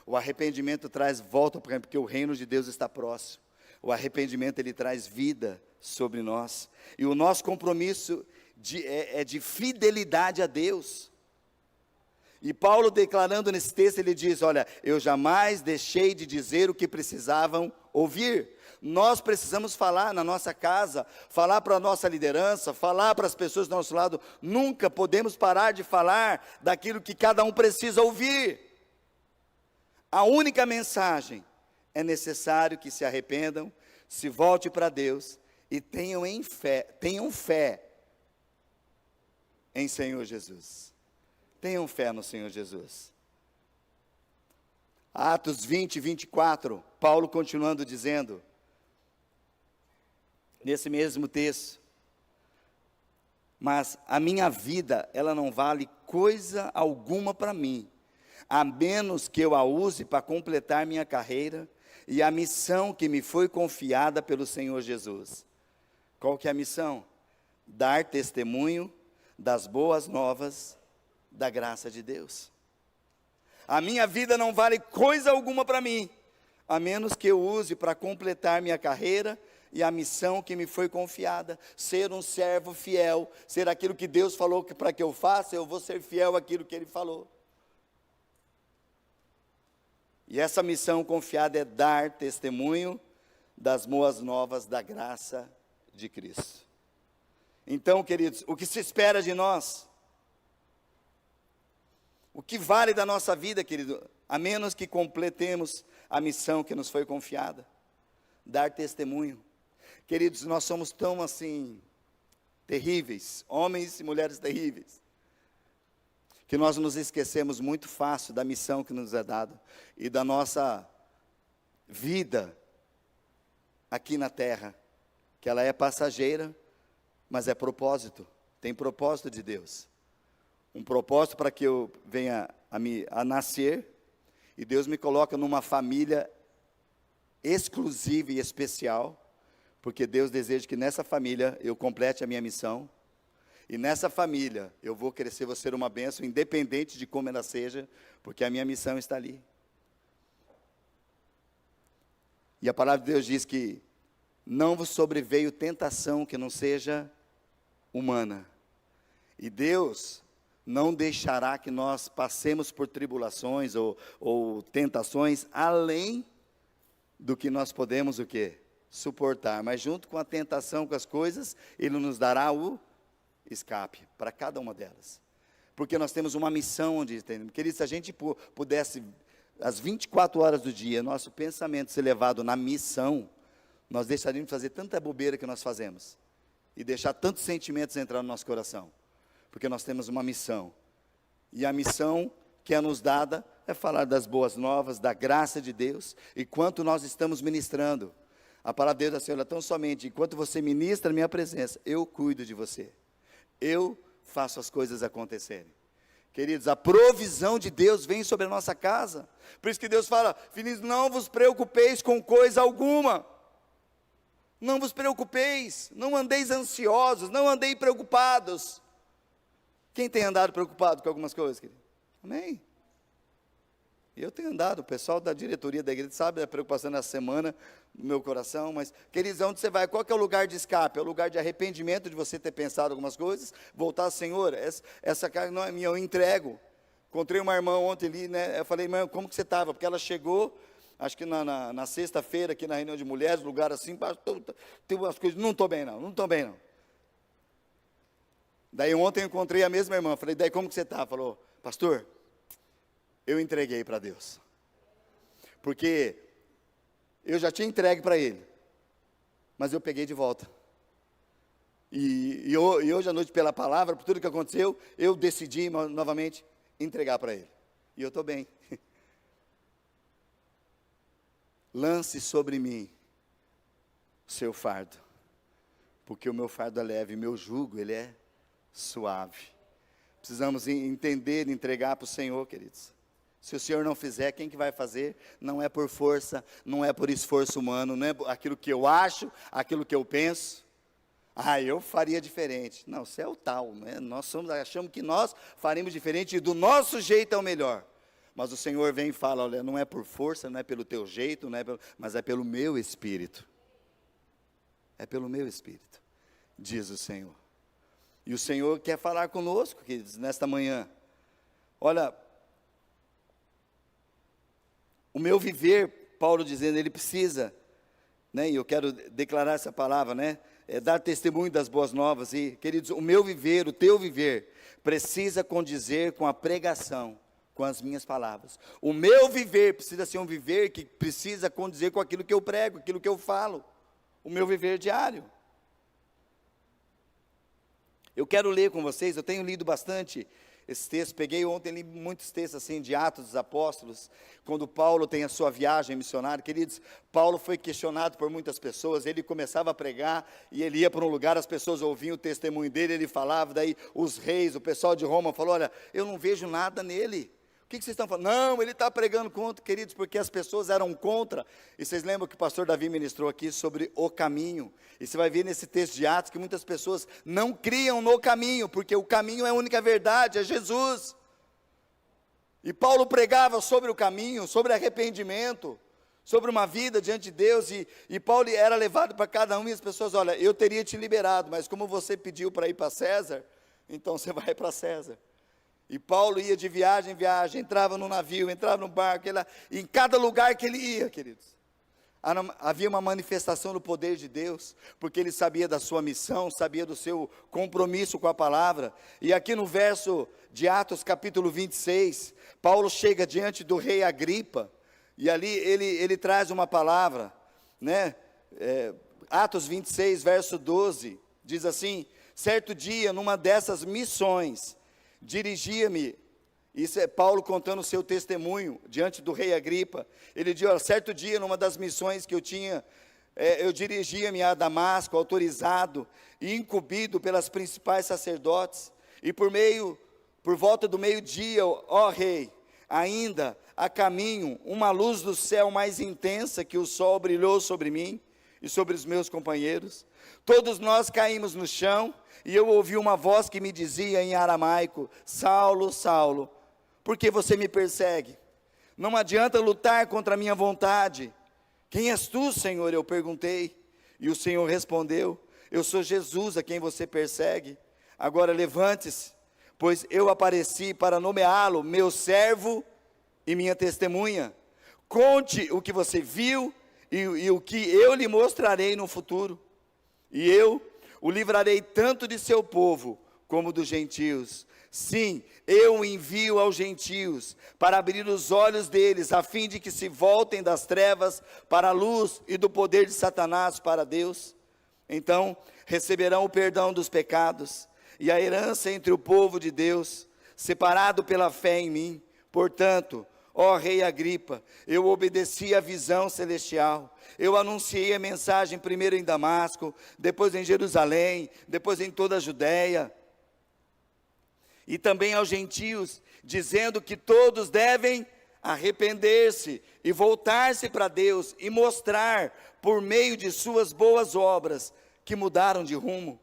O arrependimento traz volta, porque o reino de Deus está próximo. O arrependimento, ele traz vida sobre nós. E o nosso compromisso é de fidelidade a Deus. E Paulo, declarando nesse texto, ele diz, olha, eu jamais deixei de dizer o que precisavam ouvir. Nós precisamos falar na nossa casa, falar para a nossa liderança, falar para as pessoas do nosso lado. Nunca podemos parar de falar daquilo que cada um precisa ouvir. A única mensagem é necessário que se arrependam, se volte para Deus e tenham fé em Senhor Jesus. Tenham fé no Senhor Jesus. Atos 20, 24, Paulo continuando dizendo, nesse mesmo texto, mas a minha vida, ela não vale coisa alguma para mim, a menos que eu a use para completar minha carreira e a missão que me foi confiada pelo Senhor Jesus. Qual que é a missão? Dar testemunho das boas novas da graça de Deus. A minha vida não vale coisa alguma para mim, a menos que eu use para completar minha carreira e a missão que me foi confiada, ser um servo fiel, ser aquilo que Deus falou que para que eu faça, eu vou ser fiel àquilo que Ele falou. E essa missão confiada é dar testemunho das boas novas da graça de Cristo. Então, queridos, o que se espera de nós? O que vale da nossa vida, querido, a menos que completemos a missão que nos foi confiada? Dar testemunho. Queridos, nós somos tão assim, terríveis, homens e mulheres terríveis, que nós nos esquecemos muito fácil da missão que nos é dada e da nossa vida aqui na terra, que ela é passageira, mas é propósito, tem propósito de Deus. Um propósito para que eu venha a nascer, e Deus me coloca numa família exclusiva e especial, porque Deus deseja que nessa família eu complete a minha missão, e nessa família eu vou crescer, vou ser uma bênção, independente de como ela seja, porque a minha missão está ali. E a palavra de Deus diz que não vos sobreveio tentação que não seja humana, e Deus não deixará que nós passemos por tribulações ou tentações além do que nós podemos o quê? Suportar. Mas junto com a tentação, com as coisas, Ele nos dará o escape para cada uma delas. Porque nós temos uma missão onde, queridos, se a gente pudesse, às 24 horas do dia, nosso pensamento ser levado na missão, nós deixaríamos de fazer tanta bobeira que nós fazemos. E deixar tantos sentimentos entrar no nosso coração. Porque nós temos uma missão, E a missão que é nos dada é falar das boas novas, da graça de Deus, e quanto nós estamos ministrando. A palavra de Deus é assim, tão somente, enquanto você ministra a minha presença, eu cuido de você. Eu faço as coisas acontecerem. Queridos, a provisão de Deus vem sobre a nossa casa. Por isso que Deus fala, filhinhos, não vos preocupeis com coisa alguma. Não vos preocupeis, não andeis ansiosos, não andeis preocupados. Quem tem andado preocupado com algumas coisas, querido? Amém? Eu tenho andado, o pessoal da diretoria da igreja sabe da preocupação nessa semana no meu coração, mas, queridos, onde você vai? Qual que é o lugar de escape? É o lugar de arrependimento de você ter pensado algumas coisas, voltar, Senhor, essa carga não é minha, eu entrego. Encontrei uma irmã ontem ali, né, eu falei, irmã, como que você estava? Porque ela chegou, acho que na sexta-feira, aqui na reunião de mulheres, lugar assim, tem umas coisas, não estou bem não. Daí ontem eu encontrei a mesma irmã, falei, daí como que você está? Falou, pastor, eu entreguei para Deus, porque eu já tinha entregue para Ele, mas eu peguei de volta, e hoje à noite pela palavra, por tudo que aconteceu, eu decidi novamente entregar para Ele, e eu estou bem. Lance sobre mim o seu fardo, porque o meu fardo é leve, meu jugo, ele é suave. Precisamos entender e entregar para o Senhor, queridos. Se o Senhor não fizer, quem que vai fazer? Não é por força, não é por esforço humano, não é aquilo que eu acho, aquilo que eu penso. Eu faria diferente. Não, você é o tal, né? Nós achamos que nós faremos diferente e do nosso jeito é o melhor. Mas o Senhor vem e fala, olha, não é por força, não é pelo teu jeito, mas é pelo meu Espírito. É pelo meu Espírito, diz o Senhor. E o Senhor quer falar conosco, queridos, nesta manhã. Olha, o meu viver, Paulo dizendo, ele precisa, né, e eu quero declarar essa palavra, né, dar testemunho das boas novas, e queridos, o meu viver, o teu viver, precisa condizer com a pregação, com as minhas palavras. O meu viver precisa ser um viver que precisa condizer com aquilo que eu prego, aquilo que eu falo, o meu viver diário. Eu quero ler com vocês, eu tenho lido bastante esse texto, peguei ontem, li muitos textos assim de Atos dos Apóstolos, quando Paulo tem a sua viagem missionária. Queridos, Paulo foi questionado por muitas pessoas, ele começava a pregar, e ele ia para um lugar, as pessoas ouviam o testemunho dele, ele falava, daí os reis, o pessoal de Roma falou, olha, eu não vejo nada nele. O que vocês estão falando? Não, ele está pregando contra, queridos, porque as pessoas eram contra. E vocês lembram que o pastor Davi ministrou aqui sobre o caminho. E você vai ver nesse texto de Atos que muitas pessoas não criam no caminho, porque o caminho é a única verdade, é Jesus. E Paulo pregava sobre o caminho, sobre arrependimento, sobre uma vida diante de Deus. E Paulo era levado para cada um, e as pessoas, olha, eu teria te liberado, mas como você pediu para ir para César, então você vai para César. E Paulo ia de viagem em viagem, entrava no navio, entrava no barco, e em cada lugar que ele ia, queridos, havia uma manifestação do poder de Deus, porque ele sabia da sua missão, sabia do seu compromisso com a palavra. E aqui no verso de Atos capítulo 26, Paulo chega diante do rei Agripa, e ali ele traz uma palavra, né? Atos 26, verso 12, diz assim, certo dia, numa dessas missões, dirigia-me, isso é Paulo contando o seu testemunho diante do rei Agripa. Ele diz, certo dia, numa das missões que eu tinha, eu dirigia-me a Damasco, autorizado e incumbido pelas principais sacerdotes, e por volta do meio-dia, ó rei, ainda a caminho, uma luz do céu mais intensa que o sol brilhou sobre mim e sobre os meus companheiros. Todos nós caímos no chão, e eu ouvi uma voz que me dizia em aramaico, Saulo, Saulo, por que você me persegue? Não adianta lutar contra a minha vontade. Quem és tu, Senhor? Eu perguntei, e o Senhor respondeu, eu sou Jesus a quem você persegue. Agora levante-se, pois eu apareci para nomeá-lo meu servo e minha testemunha. Conte o que você viu e o que eu lhe mostrarei no futuro. E eu o livrarei tanto de seu povo, como dos gentios. Sim, eu o envio aos gentios, para abrir os olhos deles, a fim de que se voltem das trevas para a luz, e do poder de Satanás para Deus. Então, receberão o perdão dos pecados, e a herança entre o povo de Deus. separado pela fé em mim. Portanto, ó rei Agripa, eu obedeci à visão celestial. Eu anunciei a mensagem primeiro em Damasco, depois em Jerusalém, depois em toda a Judéia. E também aos gentios, dizendo que todos devem arrepender-se e voltar-se para Deus e mostrar, por meio de suas boas obras, que mudaram de rumo.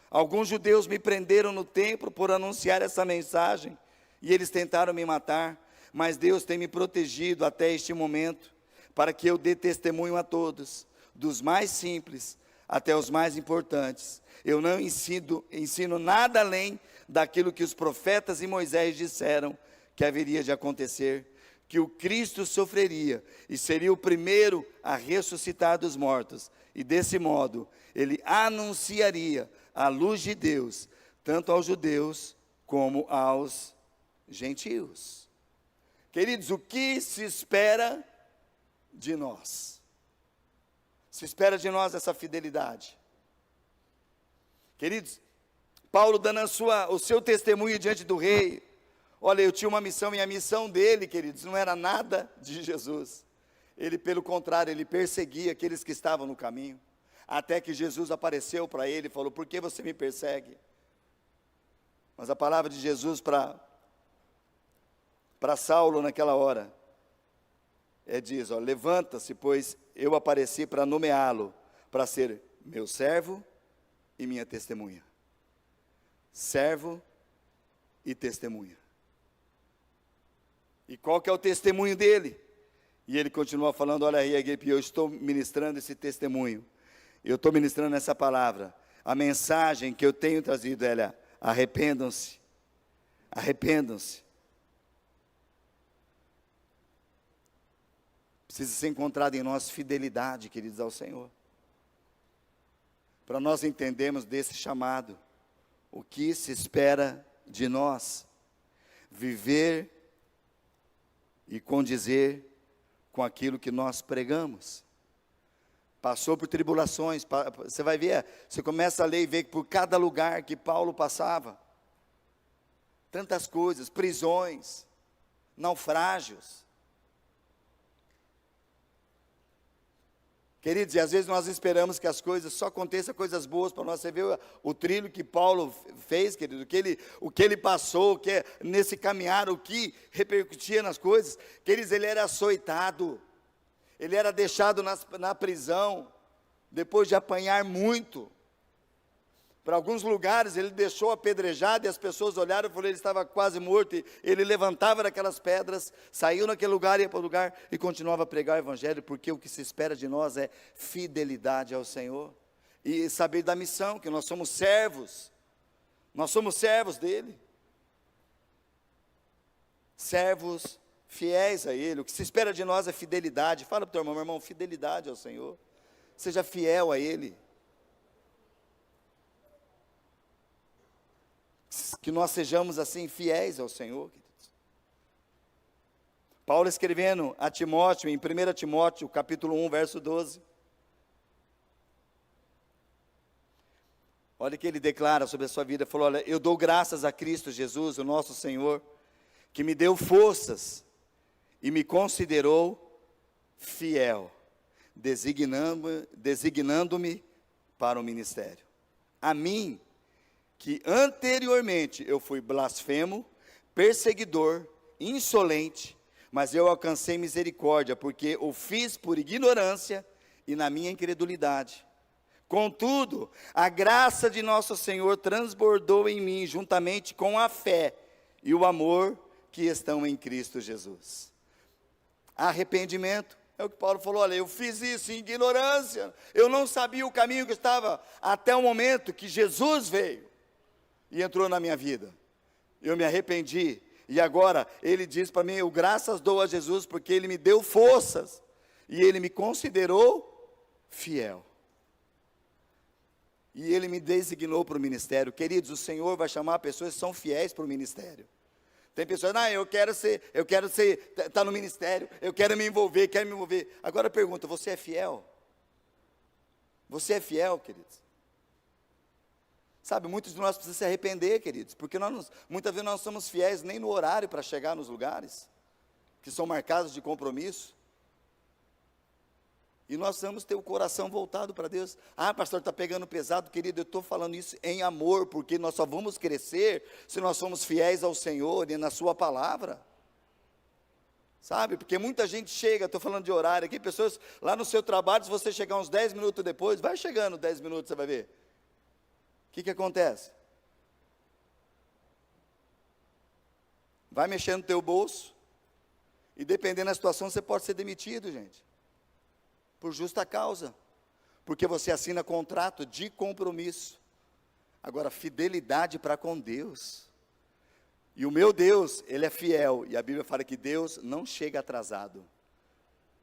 Alguns judeus me prenderam no templo por anunciar essa mensagem, e eles tentaram me matar, mas Deus tem me protegido até este momento, para que eu dê testemunho a todos, dos mais simples até os mais importantes. Eu não ensino nada além daquilo que os profetas e Moisés disseram que haveria de acontecer, que o Cristo sofreria e seria o primeiro a ressuscitar dos mortos, e desse modo ele anunciaria a luz de Deus, tanto aos judeus como aos gentios. Queridos, o que se espera de nós? Se espera de nós essa fidelidade. Queridos, Paulo dando o seu testemunho diante do rei. Olha, eu tinha uma missão, e a missão dele, queridos, não era nada de Jesus. Ele, pelo contrário, ele perseguia aqueles que estavam no caminho. Até que Jesus apareceu para ele e falou: por que você me persegue? Mas a palavra de Jesus para Saulo naquela hora, diz, levanta-se, pois eu apareci para nomeá-lo, para ser meu servo e minha testemunha. Servo e testemunha. E qual que é o testemunho dele? E ele continua falando: olha aí, Agripa, eu estou ministrando esse testemunho. Eu estou ministrando essa palavra. A mensagem que eu tenho trazido é: arrependam-se. Arrependam-se. Precisa ser encontrada em nós fidelidade, queridos, ao Senhor. Para nós entendermos desse chamado, o que se espera de nós. Viver e condizer com aquilo que nós pregamos. Passou por tribulações, você vai ver, você começa a ler e ver que por cada lugar que Paulo passava, tantas coisas, prisões, naufrágios. Queridos, e às vezes nós esperamos que as coisas, só aconteçam coisas boas para nós. Você vê o trilho que Paulo fez, querido, o que ele passou, nesse caminhar, o que repercutia nas coisas. Queridos, ele era açoitado, ele era deixado na prisão, depois de apanhar muito. Para alguns lugares ele deixou apedrejado, e as pessoas olharam e falaram: ele estava quase morto, e ele levantava daquelas pedras, saiu naquele lugar, ia para o lugar, e continuava a pregar o evangelho, porque o que se espera de nós é fidelidade ao Senhor, e saber da missão, que nós somos servos dele, servos fiéis a Ele. O que se espera de nós é fidelidade. Fala para o teu irmão: meu irmão, fidelidade ao Senhor, seja fiel a Ele. Que nós sejamos assim fiéis ao Senhor, queridos. Paulo escrevendo a Timóteo, em 1 Timóteo, capítulo 1, verso 12. Olha o que ele declara sobre a sua vida. Falou: olha, eu dou graças a Cristo Jesus, o nosso Senhor, que me deu forças e me considerou fiel, designando-me para o ministério. A mim, que anteriormente eu fui blasfemo, perseguidor, insolente, mas eu alcancei misericórdia, porque o fiz por ignorância e na minha incredulidade. Contudo, a graça de nosso Senhor transbordou em mim, juntamente com a fé e o amor que estão em Cristo Jesus. Arrependimento. É o que Paulo falou: olha, eu fiz isso em ignorância, eu não sabia o caminho que estava, até o momento que Jesus veio e entrou na minha vida. Eu me arrependi, e agora ele diz para mim: eu graças dou a Jesus, porque ele me deu forças, e ele me considerou fiel, e ele me designou para o ministério. Queridos, o Senhor vai chamar pessoas que são fiéis para o ministério. Tem pessoas: eu quero estar no ministério, eu quero me envolver, Agora pergunta: você é fiel? Você é fiel, queridos? Sabe, muitos de nós precisam se arrepender, queridos, porque muitas vezes nós não somos fiéis nem no horário para chegar nos lugares que são marcados de compromisso. E nós precisamos ter o coração voltado para Deus. Ah, pastor, está pegando pesado, querido, eu estou falando isso em amor, porque nós só vamos crescer se nós somos fiéis ao Senhor e na sua palavra. Sabe, porque muita gente chega, estou falando de horário aqui, pessoas lá no seu trabalho, se você chegar uns 10 minutos depois, vai chegando 10 minutos, você vai ver. O que acontece? Vai mexendo no teu bolso, e dependendo da situação, você pode ser demitido, gente. Por justa causa. Porque você assina contrato de compromisso. Agora, fidelidade para com Deus. E o meu Deus, Ele é fiel. E a Bíblia fala que Deus não chega atrasado.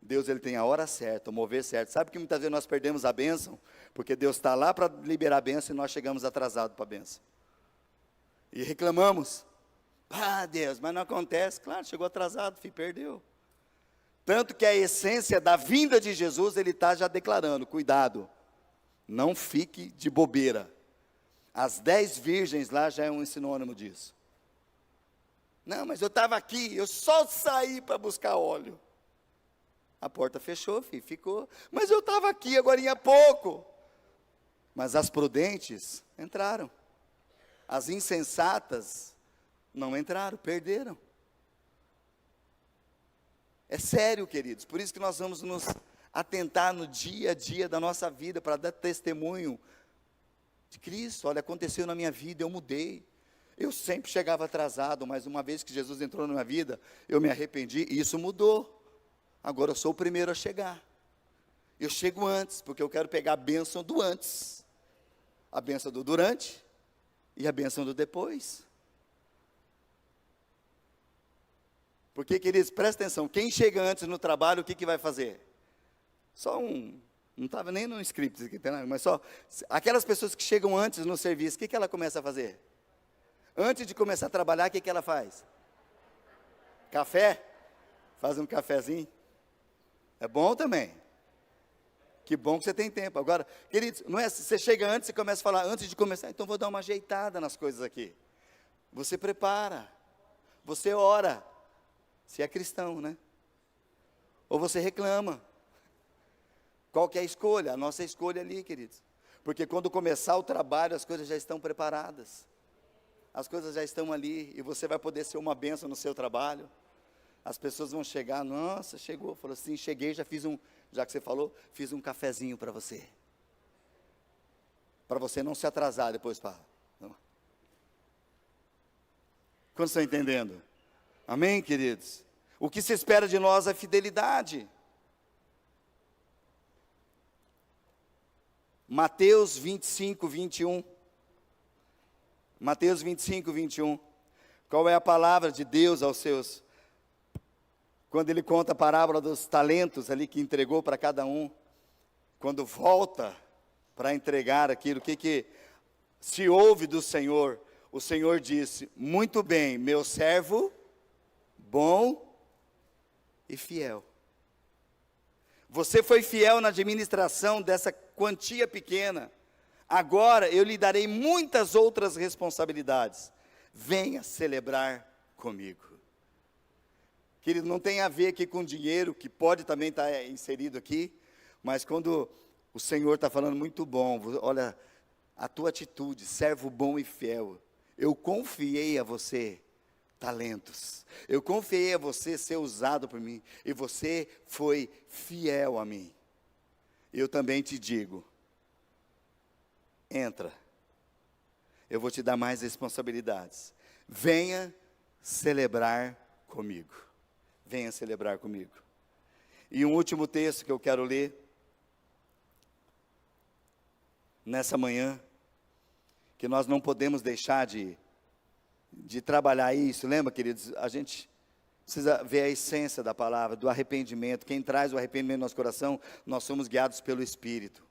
Deus, Ele tem a hora certa, o mover certo. Sabe que muitas vezes nós perdemos a bênção? Porque Deus está lá para liberar a bênção e nós chegamos atrasados para a bênção. E reclamamos. Ah, Deus, mas não acontece. Claro, chegou atrasado, filho, perdeu. Tanto que a essência da vinda de Jesus, Ele está já declarando, cuidado, não fique de bobeira. As 10 virgens lá já é um sinônimo disso. Não, mas eu estava aqui, eu só saí para buscar óleo. A porta fechou, filho, ficou. Mas eu estava aqui agora há pouco. Mas as prudentes entraram. As insensatas não entraram, perderam. É sério, queridos. Por isso que nós vamos nos atentar no dia a dia da nossa vida, para dar testemunho de Cristo. Olha, aconteceu na minha vida, eu mudei. Eu sempre chegava atrasado, mas uma vez que Jesus entrou na minha vida, eu me arrependi e isso mudou. Agora eu sou o primeiro a chegar. Eu chego antes, porque eu quero pegar a bênção do antes. A bênção do durante e a bênção do depois. Porque, queridos, presta atenção, quem chega antes no trabalho, o que vai fazer? Só não estava nem no script aqui, mas só, aquelas pessoas que chegam antes no serviço, o que ela começa a fazer? Antes de começar a trabalhar, o que ela faz? Café? Faz um cafezinho. É bom também. Que bom que você tem tempo. Agora, queridos, não é, você chega antes e começa a falar, antes de começar, então vou dar uma ajeitada nas coisas aqui. Você prepara, você ora, se é cristão, né? Ou você reclama. Qual que é a escolha? A nossa escolha ali, queridos. Porque quando começar o trabalho, as coisas já estão preparadas. As coisas já estão ali, e você vai poder ser uma bênção no seu trabalho. As pessoas vão chegar, nossa, chegou, falou assim, cheguei, já que você falou, fiz um cafezinho para você. Para você não se atrasar depois, para. Quando estão entendendo? Amém, queridos? O que se espera de nós é fidelidade. Mateus 25, 21. Mateus 25, 21. Qual é a palavra de Deus aos seus? Quando ele conta a parábola dos talentos ali que entregou para cada um. Quando volta para entregar aquilo, o que se ouve do Senhor? O Senhor disse, muito bem, meu servo, bom e fiel. Você foi fiel na administração dessa quantia pequena. Agora eu lhe darei muitas outras responsabilidades. Venha celebrar comigo. Querido, não tem a ver aqui com dinheiro, que pode também estar inserido aqui, mas quando o Senhor está falando muito bom, olha, a tua atitude, servo bom e fiel, eu confiei a você talentos, eu confiei a você ser usado por mim, e você foi fiel a mim. Eu também te digo, entra, eu vou te dar mais responsabilidades, venha celebrar comigo. Venha celebrar comigo. E um último texto que eu quero ler, nessa manhã, que nós não podemos deixar de trabalhar isso. Lembra, queridos, a gente precisa ver a essência da palavra, do arrependimento. Quem traz o arrependimento no nosso coração, nós somos guiados pelo Espírito.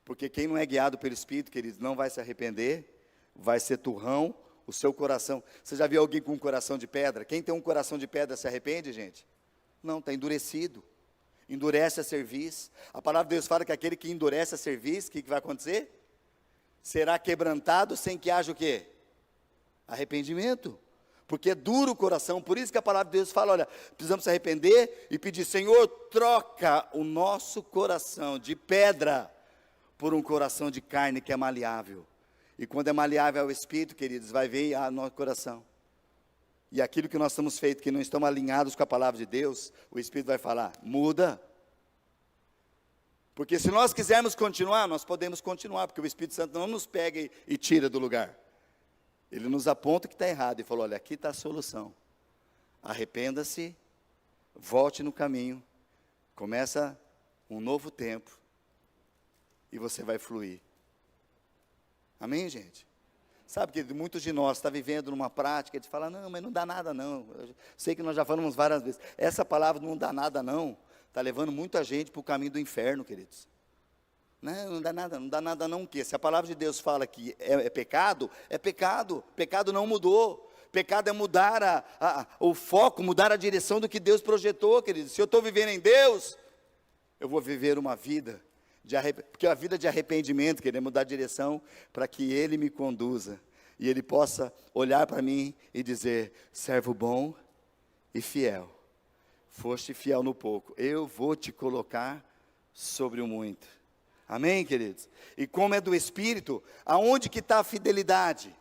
Porque quem não é guiado pelo Espírito, queridos, não vai se arrepender, vai ser turrão, o seu coração. Você já viu alguém com um coração de pedra? Quem tem um coração de pedra se arrepende, gente? Não, está endurecido. Endurece a cerviz. A palavra de Deus fala que aquele que endurece a cerviz, o que vai acontecer? será quebrantado sem que haja o quê? Arrependimento. Porque é duro o coração, por isso que a palavra de Deus fala, olha, precisamos se arrepender e pedir, Senhor, troca o nosso coração de pedra por um coração de carne que é maleável. E quando é maleável ao Espírito, queridos, vai vir ao nosso coração. E aquilo que nós estamos feitos, que não estamos alinhados com a palavra de Deus, o Espírito vai falar, muda. Porque se nós quisermos continuar, nós podemos continuar, porque o Espírito Santo não nos pega e tira do lugar. Ele nos aponta que está errado e falou, olha, aqui está a solução. Arrependa-se, volte no caminho, começa um novo tempo e você vai fluir. Amém, gente? Sabe que muitos de nós estão vivendo numa prática de falar, não, mas não dá nada não. Eu sei que nós já falamos várias vezes. Essa palavra não dá nada não, está levando muita gente para o caminho do inferno, queridos. Não dá nada não, o quê? Se a palavra de Deus fala que é pecado, pecado não mudou, pecado é mudar o foco, mudar a direção do que Deus projetou, queridos. Se eu estou vivendo em Deus, eu vou viver uma vida, porque a vida de arrependimento, querer mudar a direção, para que Ele me conduza, e Ele possa olhar para mim e dizer, servo bom e fiel, foste fiel no pouco, eu vou te colocar sobre o muito. Amém, queridos? E como é do Espírito, aonde que está a fidelidade?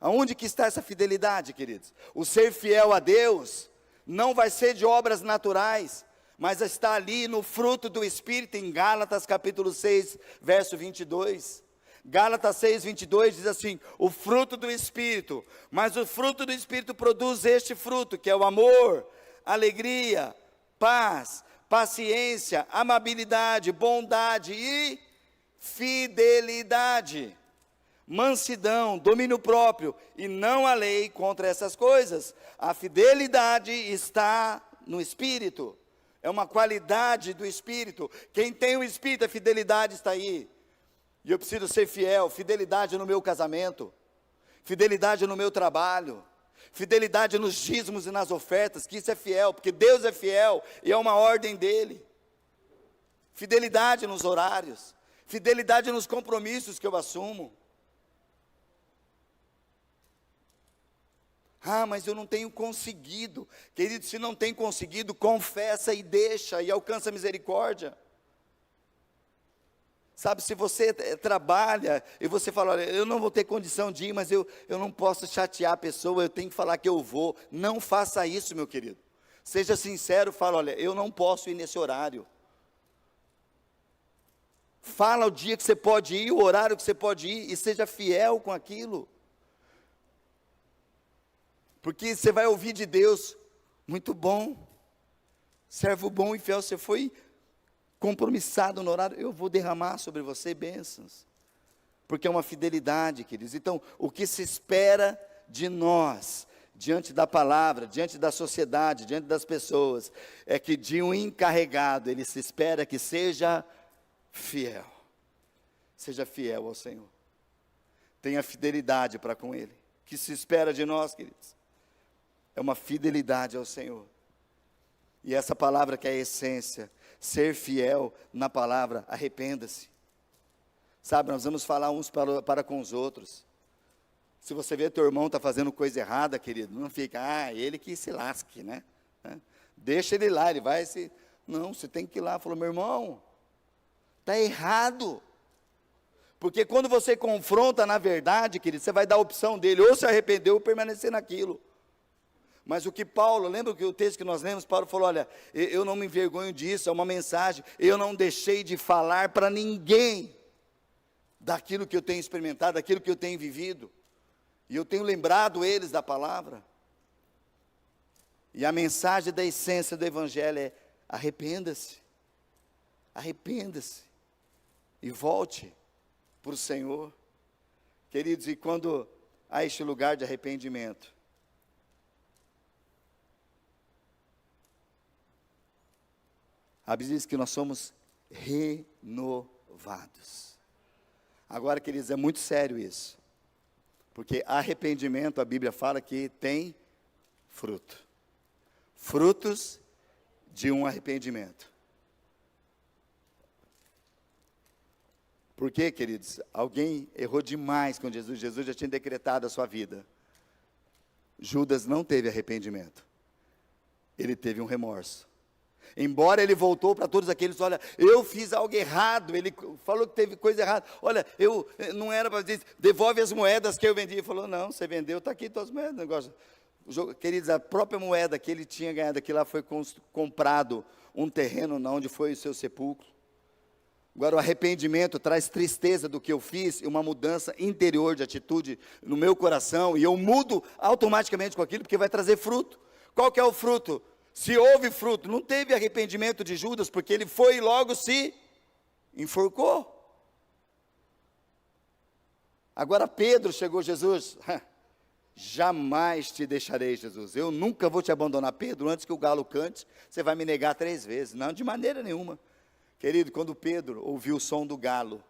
Aonde que está essa fidelidade, queridos? O ser fiel a Deus não vai ser de obras naturais, mas está ali no fruto do Espírito, em Gálatas capítulo 6, verso 22. Gálatas 6, 22 diz assim, o fruto do Espírito, mas o fruto do Espírito produz este fruto, que é o amor, alegria, paz, paciência, amabilidade, bondade e fidelidade, mansidão, domínio próprio, e não há lei contra essas coisas. A fidelidade está no Espírito, é uma qualidade do Espírito. Quem tem o Espírito, a fidelidade está aí. E eu preciso ser fiel, fidelidade no meu casamento, fidelidade no meu trabalho, fidelidade nos dízimos e nas ofertas, que isso é fiel, porque Deus é fiel e é uma ordem dele. Fidelidade nos horários, fidelidade nos compromissos que eu assumo. Ah, mas eu não tenho conseguido. Querido, se não tem conseguido, confessa e deixa e alcança a misericórdia. Sabe, se você trabalha e você fala, olha, eu não vou ter condição de ir, mas eu não posso chatear a pessoa, eu tenho que falar que eu vou. Não faça isso, meu querido. Seja sincero, fala, olha, eu não posso ir nesse horário. Fala o dia que você pode ir, o horário que você pode ir, e seja fiel com aquilo. Porque você vai ouvir de Deus, muito bom, servo bom e fiel, você foi compromissado no horário, eu vou derramar sobre você bênçãos, porque é uma fidelidade, queridos. Então, o que se espera de nós, diante da palavra, diante da sociedade, diante das pessoas, é que de um encarregado, ele se espera que seja fiel ao Senhor, tenha fidelidade para com Ele. O que se espera de nós, queridos, é uma fidelidade ao Senhor, e essa palavra que é a essência, ser fiel na palavra, arrependa-se. Sabe, nós vamos falar uns para com os outros. Se você vê teu irmão está fazendo coisa errada, querido, não fica, ele que se lasque, né? Deixa ele lá, ele vai se... Não, você tem que ir lá. Falou, meu irmão, está errado. Porque quando você confronta na verdade, querido, você vai dar a opção dele, ou se arrepender ou permanecer naquilo. Mas o que Paulo, lembra que o texto que nós lemos, Paulo falou, olha, eu não me envergonho disso, é uma mensagem, eu não deixei de falar para ninguém daquilo que eu tenho experimentado, daquilo que eu tenho vivido, e eu tenho lembrado eles da palavra. E a mensagem da essência do Evangelho é, arrependa-se, e volte para o Senhor. Queridos, e quando há este lugar de arrependimento, a Bíblia diz que nós somos renovados. Agora, queridos, é muito sério isso. Porque arrependimento, a Bíblia fala que tem fruto. Frutos de um arrependimento. Porque, queridos, alguém errou demais com Jesus. Jesus já tinha decretado a sua vida. Judas não teve arrependimento. Ele teve um remorso. Embora ele voltou para todos aqueles, olha, eu fiz algo errado, ele falou que teve coisa errada, olha, eu não era para dizer, devolve as moedas que eu vendi. Ele falou, não, você vendeu, está aqui todas as moedas, negócio. Queridos, a própria moeda que ele tinha ganhado aqui lá foi comprado um terreno onde foi o seu sepulcro. Agora o arrependimento traz tristeza do que eu fiz e uma mudança interior de atitude no meu coração, e eu mudo automaticamente com aquilo, porque vai trazer fruto. Qual que é o fruto? Se houve fruto, não teve arrependimento de Judas, porque ele foi e logo se enforcou. Agora Pedro chegou a Jesus, jamais te deixarei, Jesus, eu nunca vou te abandonar. Pedro, antes que o galo cante, você vai me negar 3 vezes. Não, de maneira nenhuma. Querido, quando Pedro ouviu o som do galo,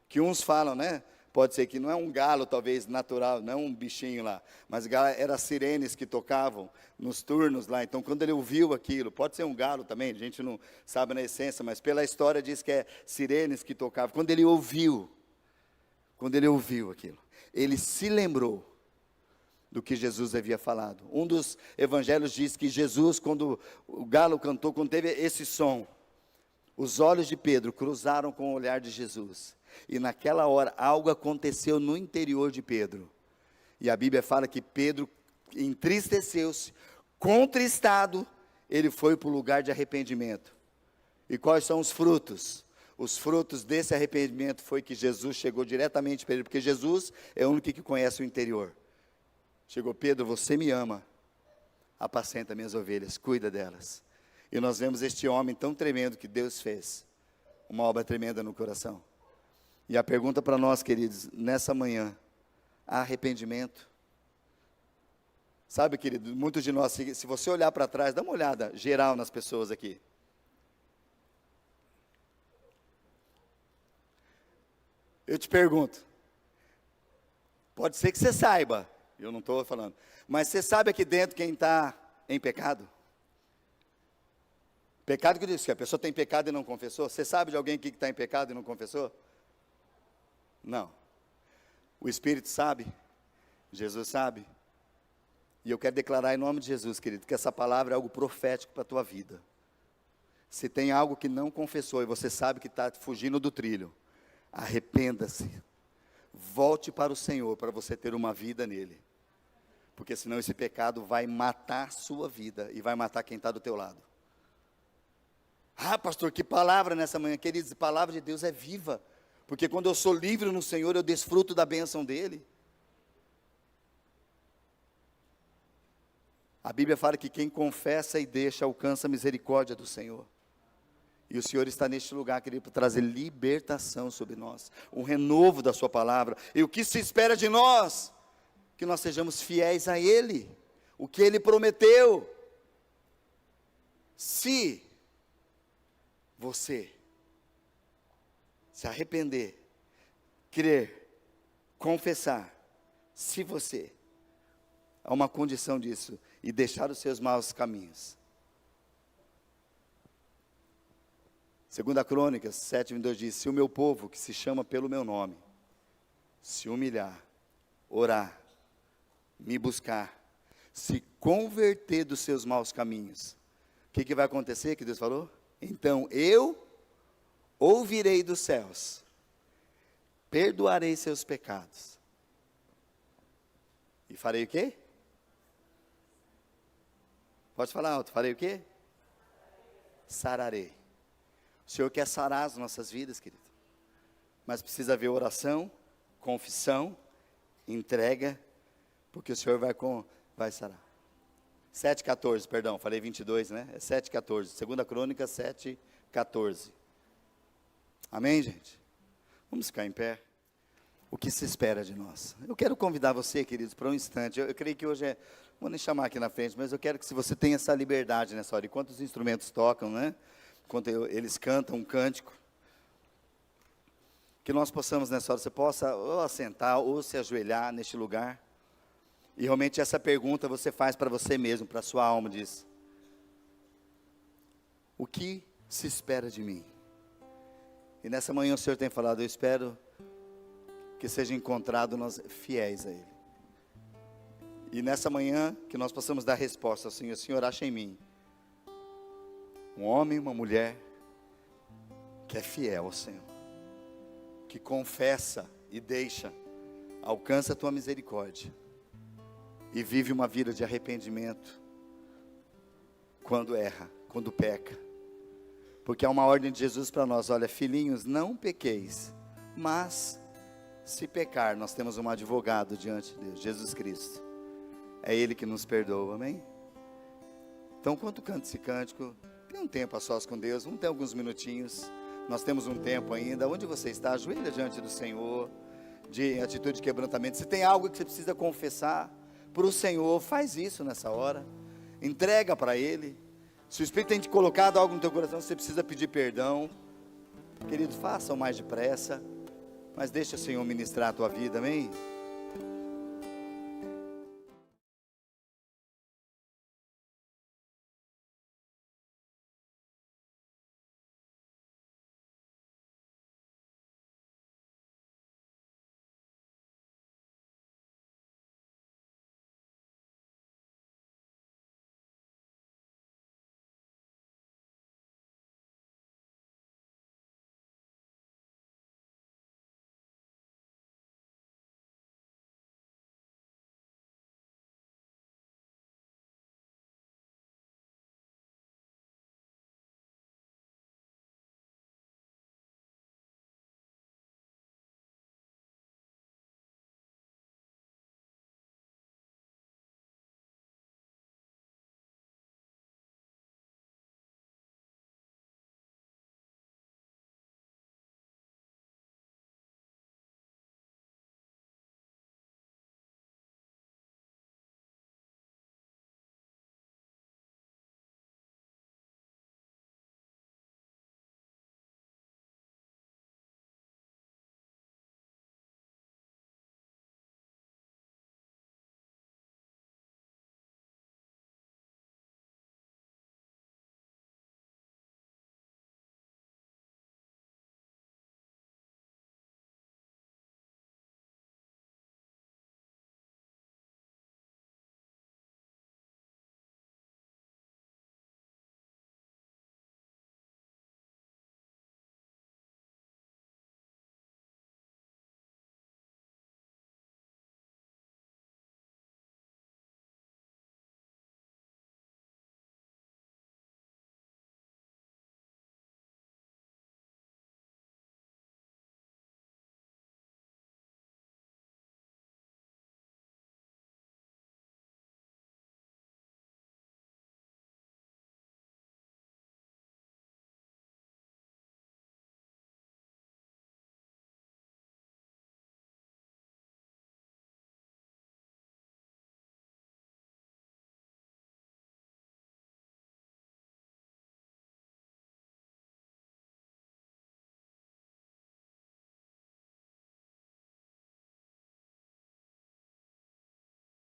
que uns falam, né? Pode ser que não é um galo, talvez, natural, não é um bichinho lá, mas eram sirenes que tocavam nos turnos lá. Então, quando ele ouviu aquilo, pode ser um galo também, a gente não sabe na essência, mas pela história diz que é sirenes que tocavam. Quando ele ouviu aquilo, ele se lembrou do que Jesus havia falado. Um dos evangelhos diz que Jesus, quando o galo cantou, quando teve esse som, os olhos de Pedro cruzaram com o olhar de Jesus. E naquela hora, algo aconteceu no interior de Pedro. E a Bíblia fala que Pedro entristeceu-se, contristado, ele foi para o lugar de arrependimento. E quais são os frutos? Os frutos desse arrependimento foi que Jesus chegou diretamente para ele, porque Jesus é o único que conhece o interior. Chegou, Pedro, você me ama, apacenta minhas ovelhas, cuida delas. E nós vemos este homem tão tremendo que Deus fez, uma obra tremenda no coração. E a pergunta para nós, queridos, nessa manhã, há arrependimento? Sabe, querido, muitos de nós, se você olhar para trás, dá uma olhada geral nas pessoas aqui. Eu te pergunto, pode ser que você saiba, eu não estou falando, mas você sabe aqui dentro quem está em pecado? Pecado que diz que a pessoa tem pecado e não confessou? Você sabe de alguém aqui que está em pecado e não confessou? Não. O Espírito sabe, Jesus sabe, e eu quero declarar em nome de Jesus, querido, que essa palavra é algo profético para a tua vida. Se tem algo que não confessou e você sabe que está fugindo do trilho, arrependa-se, volte para o Senhor para você ter uma vida nele, porque senão esse pecado vai matar a sua vida e vai matar quem está do teu lado. Ah, pastor, que palavra nessa manhã, queridos, a palavra de Deus é viva, porque quando eu sou livre no Senhor, eu desfruto da bênção dEle. A Bíblia fala que quem confessa e deixa, alcança a misericórdia do Senhor. E o Senhor está neste lugar, querido, para trazer libertação sobre nós, um renovo da sua palavra. E o que se espera de nós? Que nós sejamos fiéis a Ele, o que Ele prometeu. Se você se arrepender, crer, confessar, se você, há uma condição disso, e deixar os seus maus caminhos. 2 Crônicas 7:22 diz, se o meu povo, que se chama pelo meu nome, se humilhar, orar, me buscar, se converter dos seus maus caminhos, o que vai acontecer, que Deus falou? Então eu ouvirei dos céus, perdoarei seus pecados, e farei o quê? Pode falar alto, farei o quê? Sararei. O Senhor quer sarar as nossas vidas, querido, mas precisa haver oração, confissão, entrega, porque o Senhor vai sarar. 7:14, perdão, falei 22, né? É 7:14, 2 Crônicas 7:14. Amém, gente? Vamos ficar em pé. O que se espera de nós? Eu quero convidar você, queridos, para um instante. Eu creio que hoje vou nem chamar aqui na frente, mas eu quero que se você tenha essa liberdade nessa hora, enquanto os instrumentos tocam, né? Enquanto eles cantam um cântico, que nós possamos nessa hora, você possa ou assentar ou se ajoelhar neste lugar, e realmente essa pergunta você faz para você mesmo, para a sua alma, diz, o que se espera de mim? E nessa manhã o Senhor tem falado, eu espero que seja encontrado nós fiéis a Ele. E nessa manhã, que nós possamos dar resposta ao Senhor: Senhor, acha em mim um homem e uma mulher que é fiel ao Senhor, que confessa e deixa, alcança a Tua misericórdia, e vive uma vida de arrependimento, quando erra, quando peca, porque há uma ordem de Jesus para nós: olha, filhinhos, não pequeis, mas se pecar, nós temos um advogado diante de Deus, Jesus Cristo, é Ele que nos perdoa, amém? Então, enquanto canta esse cântico, tem um tempo a sós com Deus, vamos ter alguns minutinhos, nós temos um tempo ainda. Onde você está, ajoelha diante do Senhor, de atitude de quebrantamento. Se tem algo que você precisa confessar para o Senhor, faz isso nessa hora, entrega para Ele. Se o Espírito tem te colocado algo no teu coração, você precisa pedir perdão, querido, faça o mais depressa, mas deixa o Senhor ministrar a tua vida, amém?